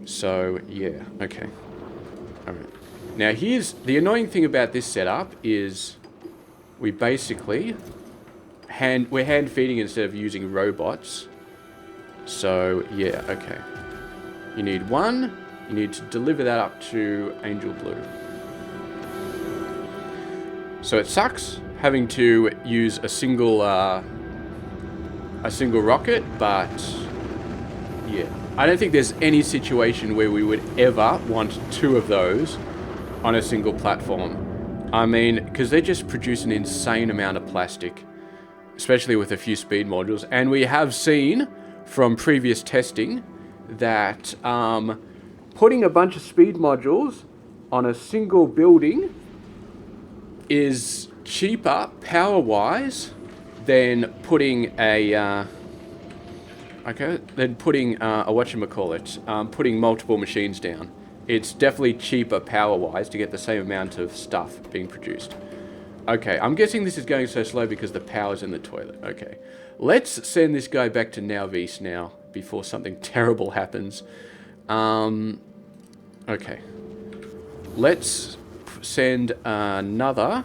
So, yeah. Okay. Alright. Now, here's... The annoying thing about this setup is... We basically... We're hand feeding instead of using robots. So, yeah, okay. You need 1. You need to deliver that up to Angel Blue. So it sucks having to use a single rocket, but yeah, I don't think there's any situation where we would ever want 2 of those on a single platform. I mean, because they just produce an insane amount of plastic, especially with a few speed modules. And we have seen from previous testing that putting a bunch of speed modules on a single building is cheaper power-wise than putting a putting multiple machines down. It's definitely cheaper power-wise to get the same amount of stuff being produced. Okay, I'm guessing this is going so slow because the power's in the toilet. Okay, let's send this guy back to Nowvis now before something terrible happens. Okay, let's send another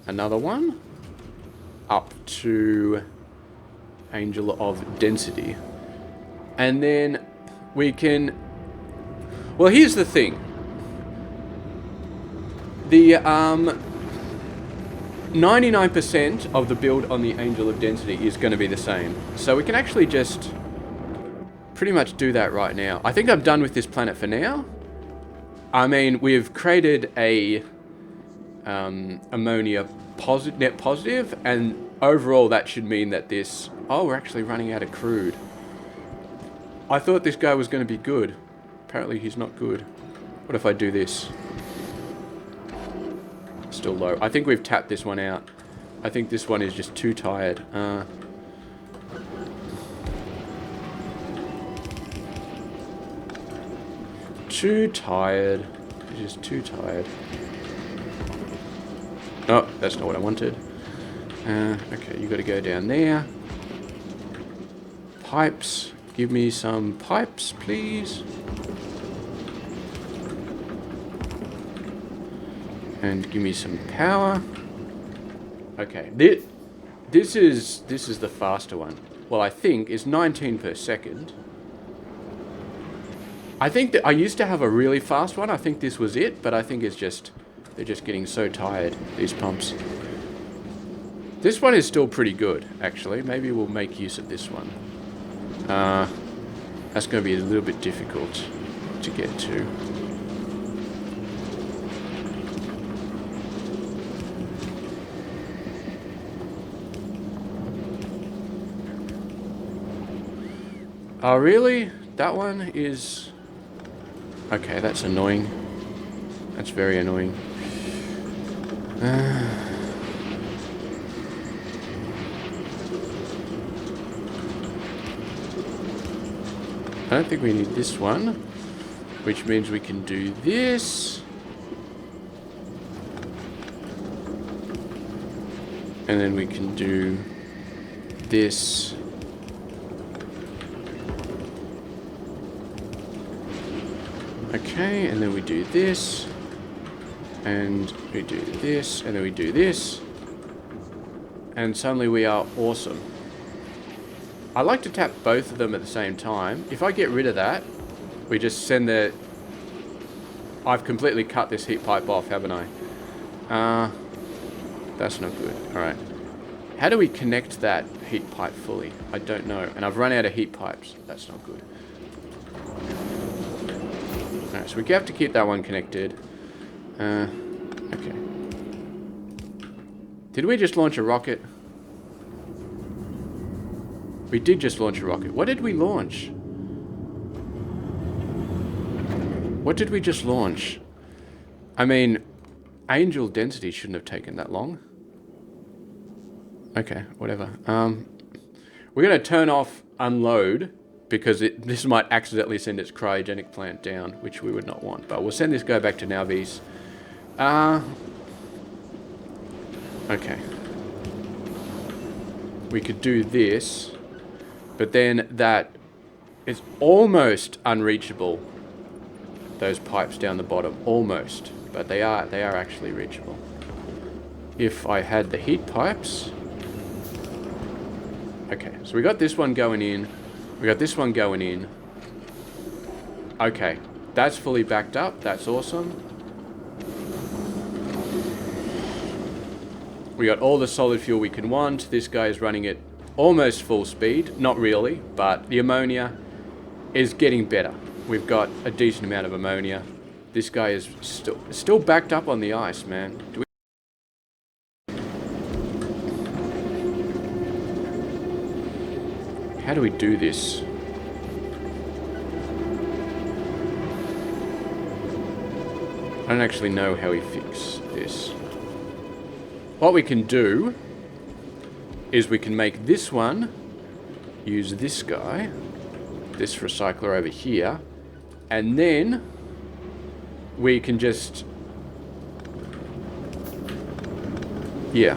one up to Angel of Density, and then we can. Well, here's the thing. The 99% of the build on the Angel of Density is going to be the same. So we can actually just pretty much do that right now. I think I'm done with this planet for now. I mean, we've created a ammonia net positive, and overall that should mean that this... Oh, we're actually running out of crude. I thought this guy was going to be good. Apparently he's not good. What if I do this? Still low. I think we've tapped this one out. I think this one is just too tired. Too tired. It's just too tired. Oh, that's not what I wanted. Okay, you got to go down there. Pipes. Give me some pipes, please. And give me some power. Okay, this is the faster one. Well, I think it's 19 per second. I think that I used to have a really fast one. I think this was it, but I think it's just they're just getting so tired, these pumps. This one is still pretty good, actually. Maybe we'll make use of this one. That's going to be a little bit difficult to get to. Oh, really? That one is... Okay, that's annoying. That's very annoying. I don't think we need this one, which means we can do this. And then we can do this. Okay, and then we do this, and we do this, and then we do this, and suddenly we are awesome. I like to tap both of them at the same time. If I get rid of that, we just send the... I've completely cut this heat pipe off, haven't I? That's not good. Alright. How do we connect that heat pipe fully? I don't know. And I've run out of heat pipes. That's not good. Alright, so we have to keep that one connected. Okay. Did we just launch a rocket? We did just launch a rocket. What did we launch? What did we just launch? I mean, Angel Density shouldn't have taken that long. Okay, whatever. We're going to turn off Unload, because this might accidentally send its cryogenic plant down, which we would not want. But we'll send this guy back to Nowvis. Okay. We could do this, but then that is almost unreachable. Those pipes down the bottom, almost, but they are actually reachable. If I had the heat pipes. Okay, so we got this one going in. We got this one going in. Okay, that's fully backed up. That's awesome. We got all the solid fuel we can want. This guy is running at almost full speed. Not really, but the ammonia is getting better. We've got a decent amount of ammonia. This guy is still backed up on the ice, man. How do we do this? I don't actually know how we fix this. What we can do is we can make this one use this guy, this recycler over here, and then we can just, yeah.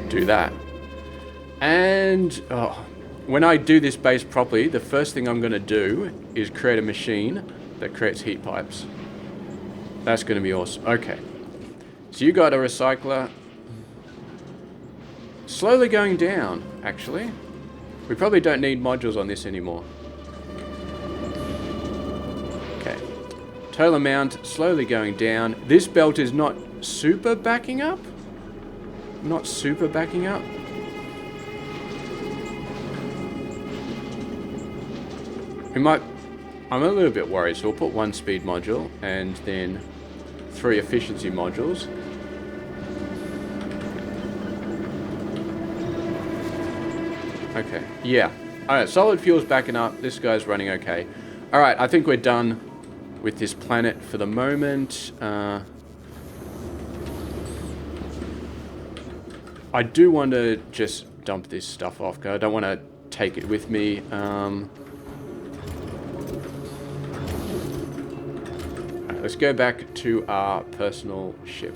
Do that. And when I do this base properly, the first thing I'm going to do is create a machine that creates heat pipes. That's going to be awesome. Okay. So you got a recycler. Slowly going down, actually. We probably don't need modules on this anymore. Okay. Total amount slowly going down. This belt is not super backing up. Not super backing up. We might... I'm a little bit worried, so we'll put 1 speed module and then 3 efficiency modules. Okay, yeah. Alright, solid fuel's backing up. This guy's running okay. Alright, I think we're done with this planet for the moment. I do want to just dump this stuff off, because I don't want to take it with me. Right, let's go back to our personal ship.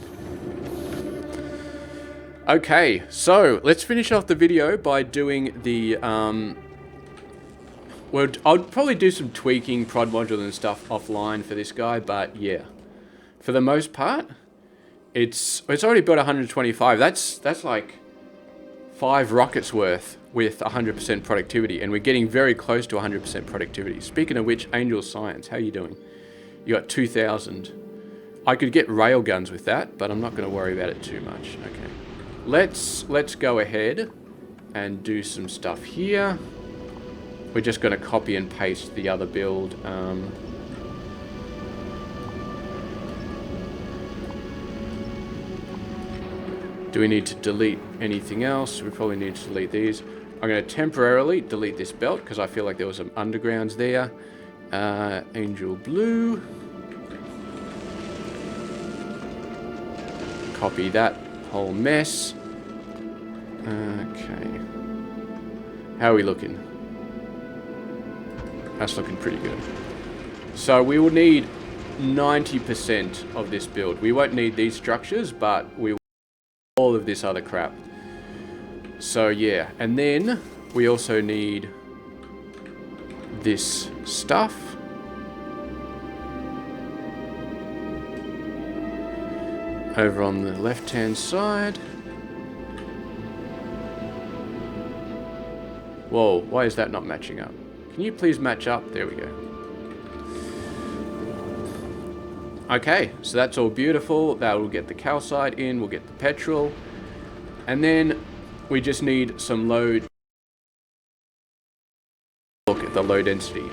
Okay, so let's finish off the video by doing the... well, I'll probably do some tweaking, prod module and stuff offline for this guy, but yeah. For the most part... It's already built 125. That's like 5 rockets worth with 100% productivity, and we're getting very close to 100% productivity. Speaking of which, Angel Science, how you doing? You got 2,000. I could get railguns with that, but I'm not going to worry about it too much. Okay, let's go ahead and do some stuff here. We're just going to copy and paste the other build. Do we need to delete anything else? We probably need to delete these. I'm going to temporarily delete this belt because I feel like there was some undergrounds there. Angel Blue. Copy that whole mess. Okay. How are we looking? That's looking pretty good. So we will need 90% of this build. We won't need these structures, but we will all of this other crap. So yeah, and then we also need this stuff. Over on the left-hand side. Whoa, why is that not matching up? Can you please match up? There we go. Okay, so that's all beautiful. That will get the calcite in, we'll get the petrol. And then we just need some load. Look at the low density.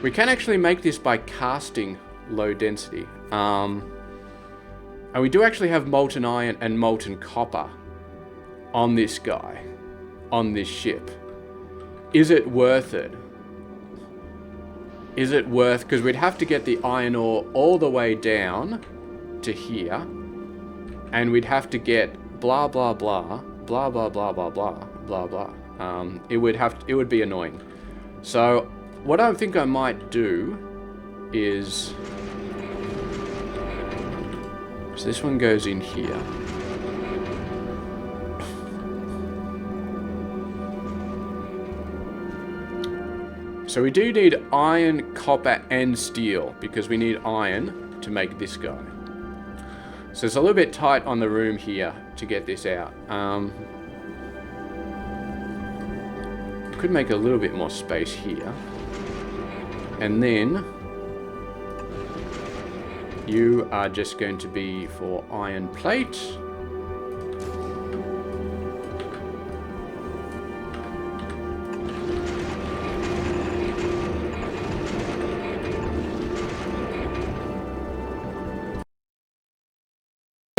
We can actually make this by casting low density. And we do actually have molten iron and molten copper on this guy, on this ship. Is it worth it? Is it worth, because we'd have to get the iron ore all the way down to here, and we'd have to get blah blah blah blah blah blah blah blah blah blah. It would be annoying. So what I think I might do is, so this one goes in here. So we do need iron, copper, and steel, because we need iron to make this guy. So it's a little bit tight on the room here to get this out. Could make a little bit more space here. And then you are just going to be for iron plate.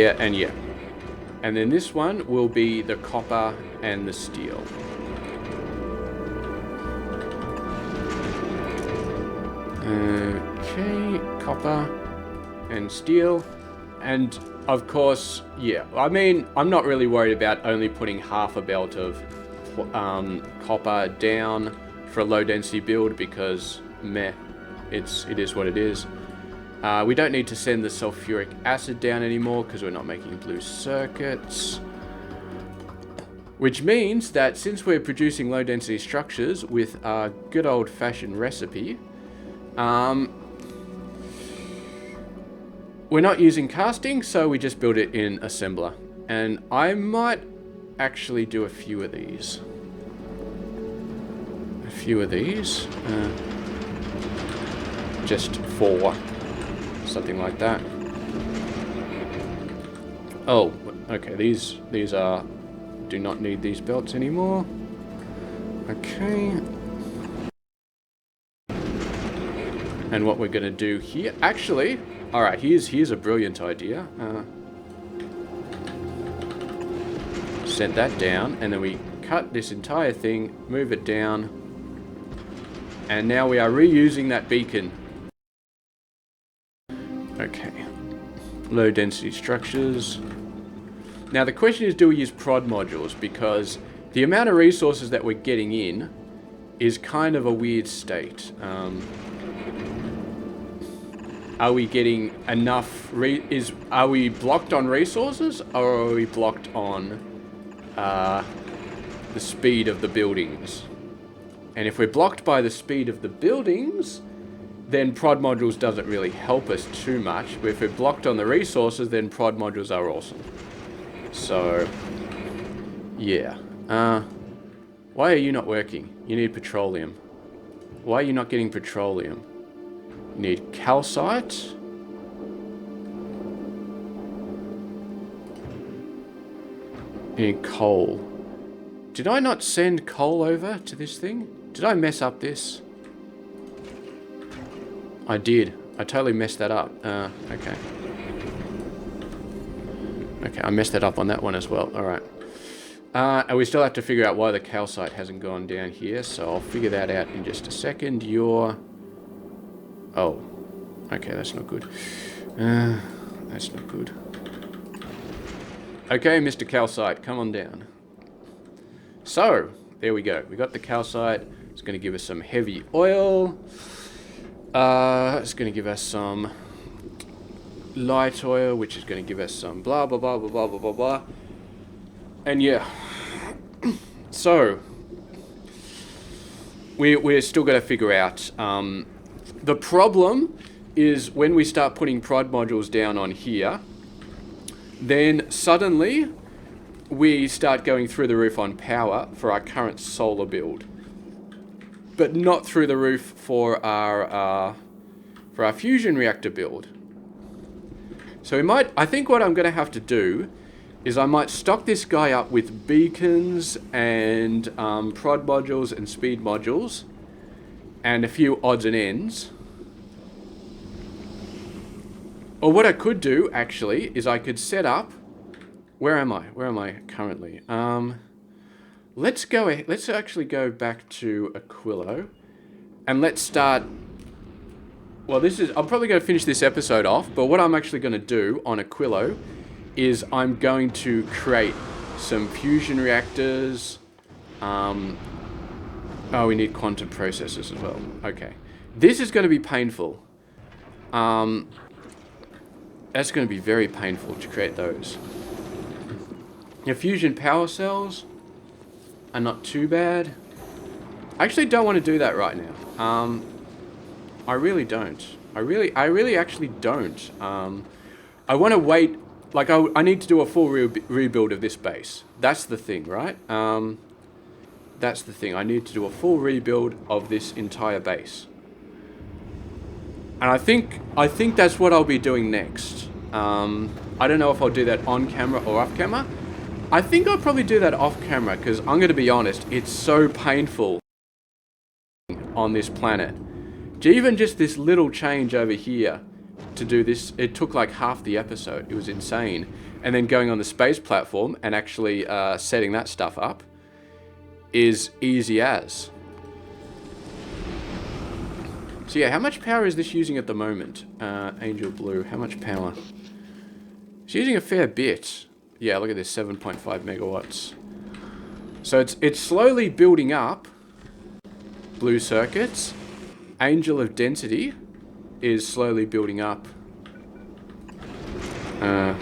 Yeah, and yeah. And then this one will be the copper and the steel. Okay, copper and steel. And of course, yeah, I mean, I'm not really worried about only putting half a belt of copper down for a low density build because meh, it is what it is. We don't need to send the sulfuric acid down anymore because we're not making blue circuits. Which means that since we're producing low density structures with our good old fashioned recipe, we're not using casting, so we just build it in assembler. And I might actually do a few of these. Just for something like that. Oh, okay, these are, do not need these belts anymore. Okay. And what we're gonna do here, actually, all right, here's a brilliant idea. Set that down, and then we cut this entire thing, move it down, and now we are reusing that beacon. Okay, low density structures. Now the question is, do we use prod modules? Because the amount of resources that we're getting in is kind of a weird state. Are we getting enough? Are we blocked on resources, or are we blocked on the speed of the buildings? And if we're blocked by the speed of the buildings, then prod modules doesn't really help us too much. But if we're blocked on the resources, then prod modules are awesome. So, yeah. Why are you not working? You need petroleum. Why are you not getting petroleum? You need calcite. You need coal. Did I not send coal over to this thing? Did I mess up this? I did. I totally messed that up. Okay. Okay, I messed that up on that one as well. Alright. And we still have to figure out why the calcite hasn't gone down here, so I'll figure that out in just a second. Oh. Okay, that's not good. That's not good. Okay, Mr. Calcite, come on down. So, there we go. We got the calcite. It's going to give us some heavy oil. It's going to give us some light oil, which is going to give us some blah, blah, blah, blah, blah, blah, blah, blah. And yeah. So, we're still going to figure out. The problem is when we start putting prod modules down on here, then suddenly we start going through the roof on power for our current solar build, but not through the roof for our fusion reactor build. So I think what I'm going to have to do is I might stock this guy up with beacons and prod modules and speed modules and a few odds and ends. Or what I could do, actually, is I could set up... Where am I? Where am I currently? Let's actually go back to Aquilo. And let's start... Well, I'm probably going to finish this episode off, but what I'm actually going to do on Aquilo is I'm going to create some fusion reactors. Oh, we need quantum processors as well. Okay. This is going to be painful. That's going to be very painful to create those. Now, fusion power cells are not too bad. I actually don't want to do that right now. I really don't. I really actually don't. I want to wait like I need to do a full rebuild of this base. That's the thing, right? That's the thing. I need to do a full rebuild of this entire base. And I think that's what I'll be doing next. I don't know if I'll do that on camera or off camera. I think I'll probably do that off camera because I'm going to be honest, it's so painful on this planet. Even just this little change over here to do this, it took like half the episode. It was insane. And then going on the space platform and actually setting that stuff up is easy as. So yeah, how much power is this using at the moment? Angel Blue, how much power? It's using a fair bit. Yeah, look at this, 7.5 megawatts. So it's slowly building up. Blue circuits. Angel of Density is slowly building up. The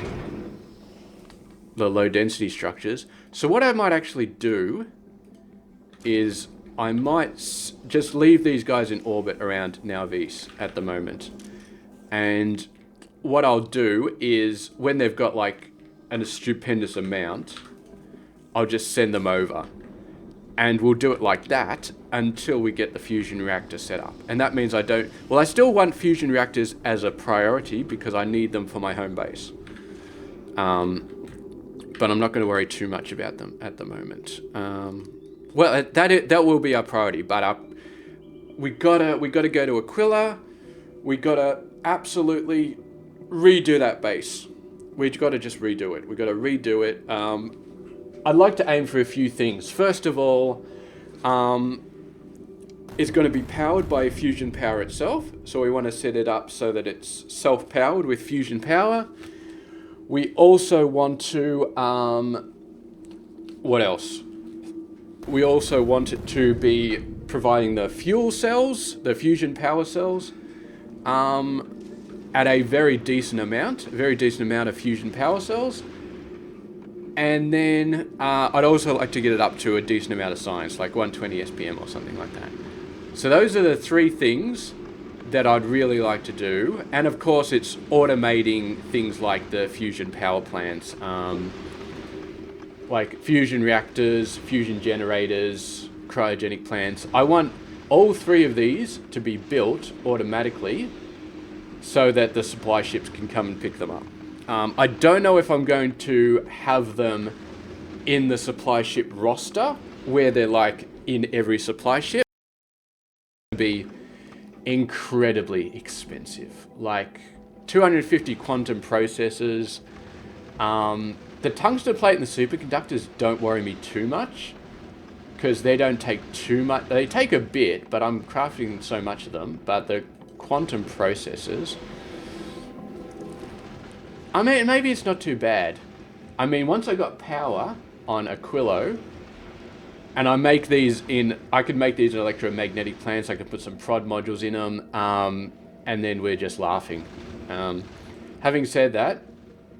low density structures. So what I might actually do is I might just leave these guys in orbit around Nauvis at the moment. And what I'll do is when they've got like a stupendous amount, I'll just send them over. And we'll do it like that until we get the fusion reactor set up. And that means I still want fusion reactors as a priority because I need them for my home base. But I'm not going to worry too much about them at the moment. Well, that will be our priority, but we gotta go to Aquila. We gotta absolutely redo that base. We gotta just redo it. We gotta redo it. I'd like to aim for a few things. First of all, it's going to be powered by fusion power itself. So we want to set it up so that it's self-powered with fusion power. We also want to, what else? We also want it to be providing the fuel cells, the fusion power cells, at a very decent amount of fusion power cells. And then I'd also like to get it up to a decent amount of science, like 120 SPM or something like that. So those are the three things that I'd really like to do. And of course, it's automating things like the fusion power plants, like fusion reactors, fusion generators, cryogenic plants. I want all three of these to be built automatically so that the supply ships can come and pick them up. I don't know if I'm going to have them in the supply ship roster where they're like in every supply ship. It's going to be incredibly expensive, like 250 quantum processors. The tungsten plate and the superconductors don't worry me too much because they don't take too much. They take a bit, but I'm crafting so much of them. But the quantum processors, I mean, maybe it's not too bad. I mean, once I got power on Aquilo, and I make these I could make these in electromagnetic plants. I could put some prod modules in them, and then we're just laughing. Having said that,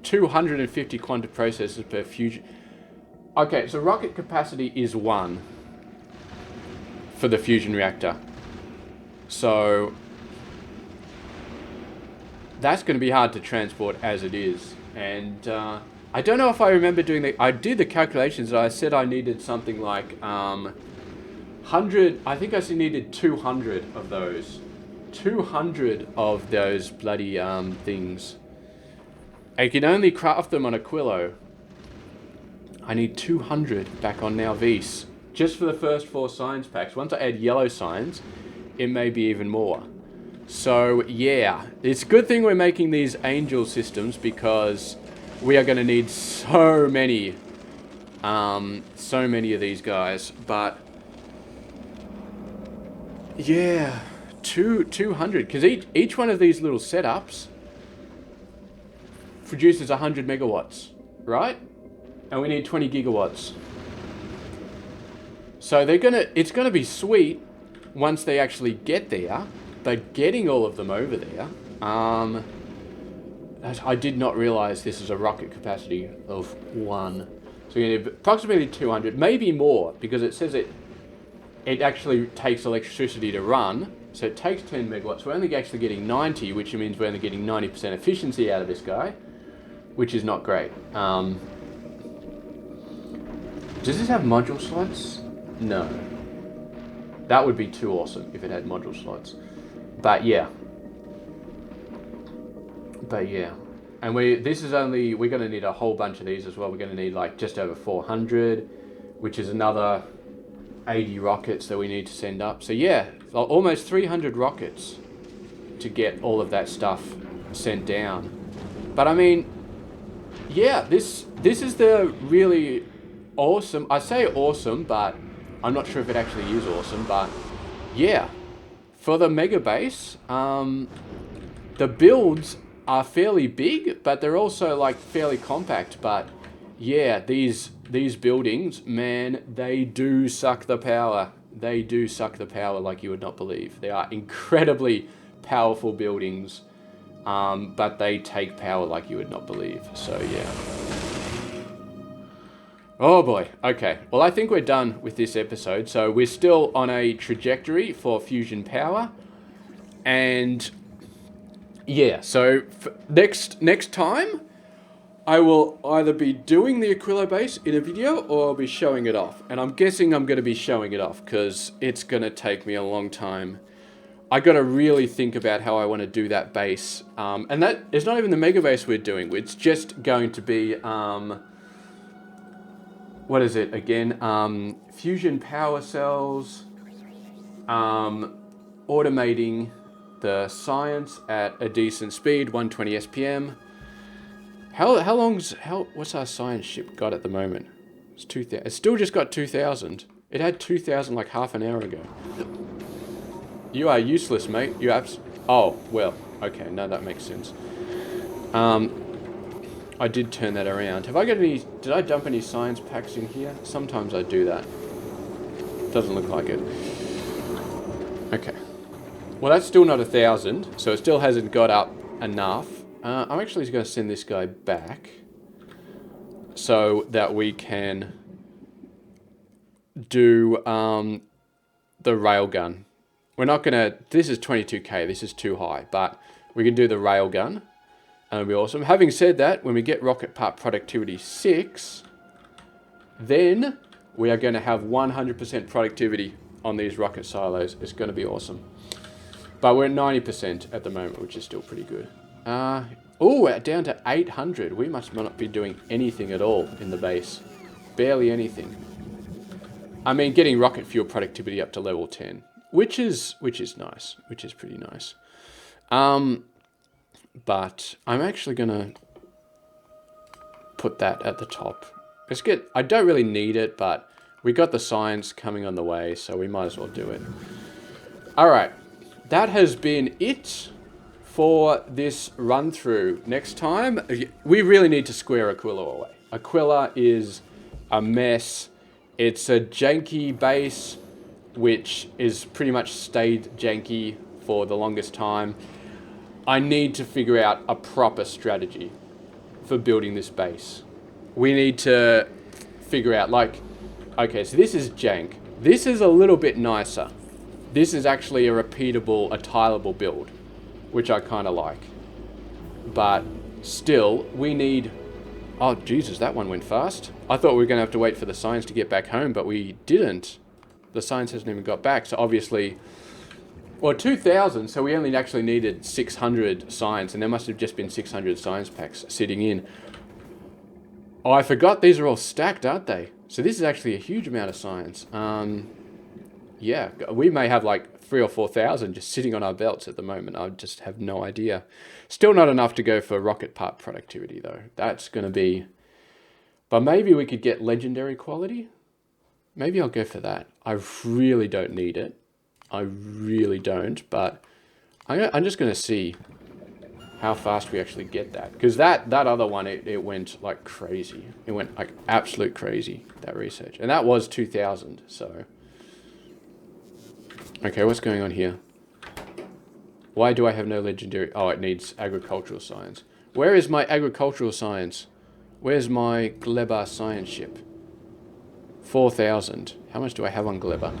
250 quantum processors per fusion. Okay, so rocket capacity is 1 for the fusion reactor. So that's going to be hard to transport as it is. And I don't know if I remember I did the calculations. I said I needed something like 100, I think I needed 200 of those. 200 of those bloody things. I can only craft them on Aquilo. I need 200 back on Nauvis. Just for the first 4 science packs. Once I add yellow science, it may be even more. So yeah, it's a good thing we're making these angel systems because we are going to need so many of these guys. But yeah, 200 because each one of these little setups produces 100 megawatts, right? And we need 20 gigawatts. So it's gonna be sweet once they actually get there. But getting all of them over there, I did not realize this is a rocket capacity of 1. So you need approximately 200, maybe more, because it says it actually takes electricity to run. So it takes 10 megawatts. We're only actually getting 90, which means we're only getting 90% efficiency out of this guy. which is not great. Does this have module slots? No. That would be too awesome if it had module slots. But yeah. And we're going to need a whole bunch of these as well. We're going to need like just over 400, which is another 80 rockets that we need to send up. So yeah, almost 300 rockets to get all of that stuff sent down. But I mean, yeah, this is the really awesome, I say awesome, but I'm not sure if it actually is awesome, but yeah, for the Megabase, the builds are fairly big, but they're also like fairly compact. But yeah, these buildings, man, they do suck the power. They do suck the power like you would not believe. They are incredibly powerful buildings, but they take power like you would not believe. So yeah. Oh boy. Okay. Well, I think we're done with this episode. So we're still on a trajectory for fusion power. And yeah, so next time, I will either be doing the Aquila base in a video or I'll be showing it off. And I'm guessing I'm going to be showing it off because it's going to take me a long time. I got to really think about how I want to do that base. And that is not even the Megabase we're doing. It's just going to be... what is it again? Fusion power cells, automating the science at a decent speed, 120 SPM. What's our science ship got at the moment? It's 2,000. It's still just got 2,000. It had 2,000 like half an hour ago. You are useless, mate. Oh, well, okay, no, that makes sense. I did turn that around. Did I dump any science packs in here? Sometimes I do that. Doesn't look like it. Okay. Well, that's still not 1,000, so it still hasn't got up enough. I'm actually going to send this guy back so that we can do the railgun. We're not going to... This is 22k, this is too high, but we can do the railgun. And it'll be awesome. Having said that, when we get rocket part productivity 6, then we are going to have 100% productivity on these rocket silos. It's going to be awesome. But we're at 90% at the moment, which is still pretty good. We're down to 800. We must not be doing anything at all in the base. Barely anything. I mean, getting rocket fuel productivity up to level 10, which is nice, which is pretty nice. But I'm actually going to put that at the top. I don't really need it, but we got the science coming on the way, so we might as well do it. All right. That has been it for this run through. Next time, we really need to square Aquila away. Aquila is a mess. It's a janky base, which is pretty much stayed janky for the longest time. I need to figure out a proper strategy for building this base. We need to figure out, like, okay, so this is jank. This is a little bit nicer. This is actually a repeatable, a tileable build, which I kind of like. But still, we need... Oh, Jesus, that one went fast. I thought we were going to have to wait for the science to get back home, but we didn't. The science hasn't even got back, so obviously... Well, 2,000, so we only actually needed 600 science, and there must have just been 600 science packs sitting in. Oh, I forgot these are all stacked, aren't they? So this is actually a huge amount of science. Yeah, we may have like 3,000 or 4,000 just sitting on our belts at the moment. I just have no idea. Still not enough to go for rocket part productivity, though. That's going to be... But maybe we could get legendary quality. Maybe I'll go for that. I really don't need it. I really don't, but I'm just going to see how fast we actually get that. Because that other one, it went like crazy. It went like absolute crazy, that research. And that was 2,000, so... Okay, what's going on here? Why do I have no legendary... Oh, it needs agricultural science. Where is my agricultural science? Where's my Gleba science ship? 4,000. How much do I have on Gleba?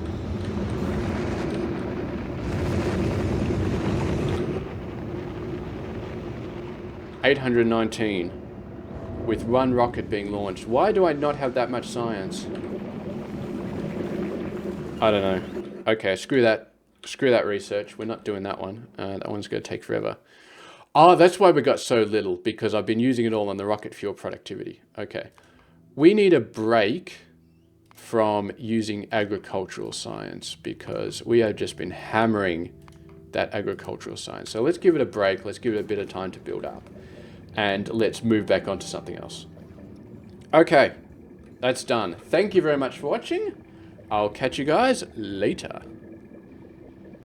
$819. with one rocket being launched. Why do I not have that much science? I don't know. Okay, screw that. Screw that research. We're not doing that one. That one's going to take forever. Oh, that's why we got so little, because I've been using it all on the rocket fuel productivity. Okay. We need a break from using agricultural science because we have just been hammering that agricultural science. So let's give it a break. Let's give it a bit of time to build up. And let's move back onto something else. Okay. That's done. Thank you very much for watching. I'll catch you guys later.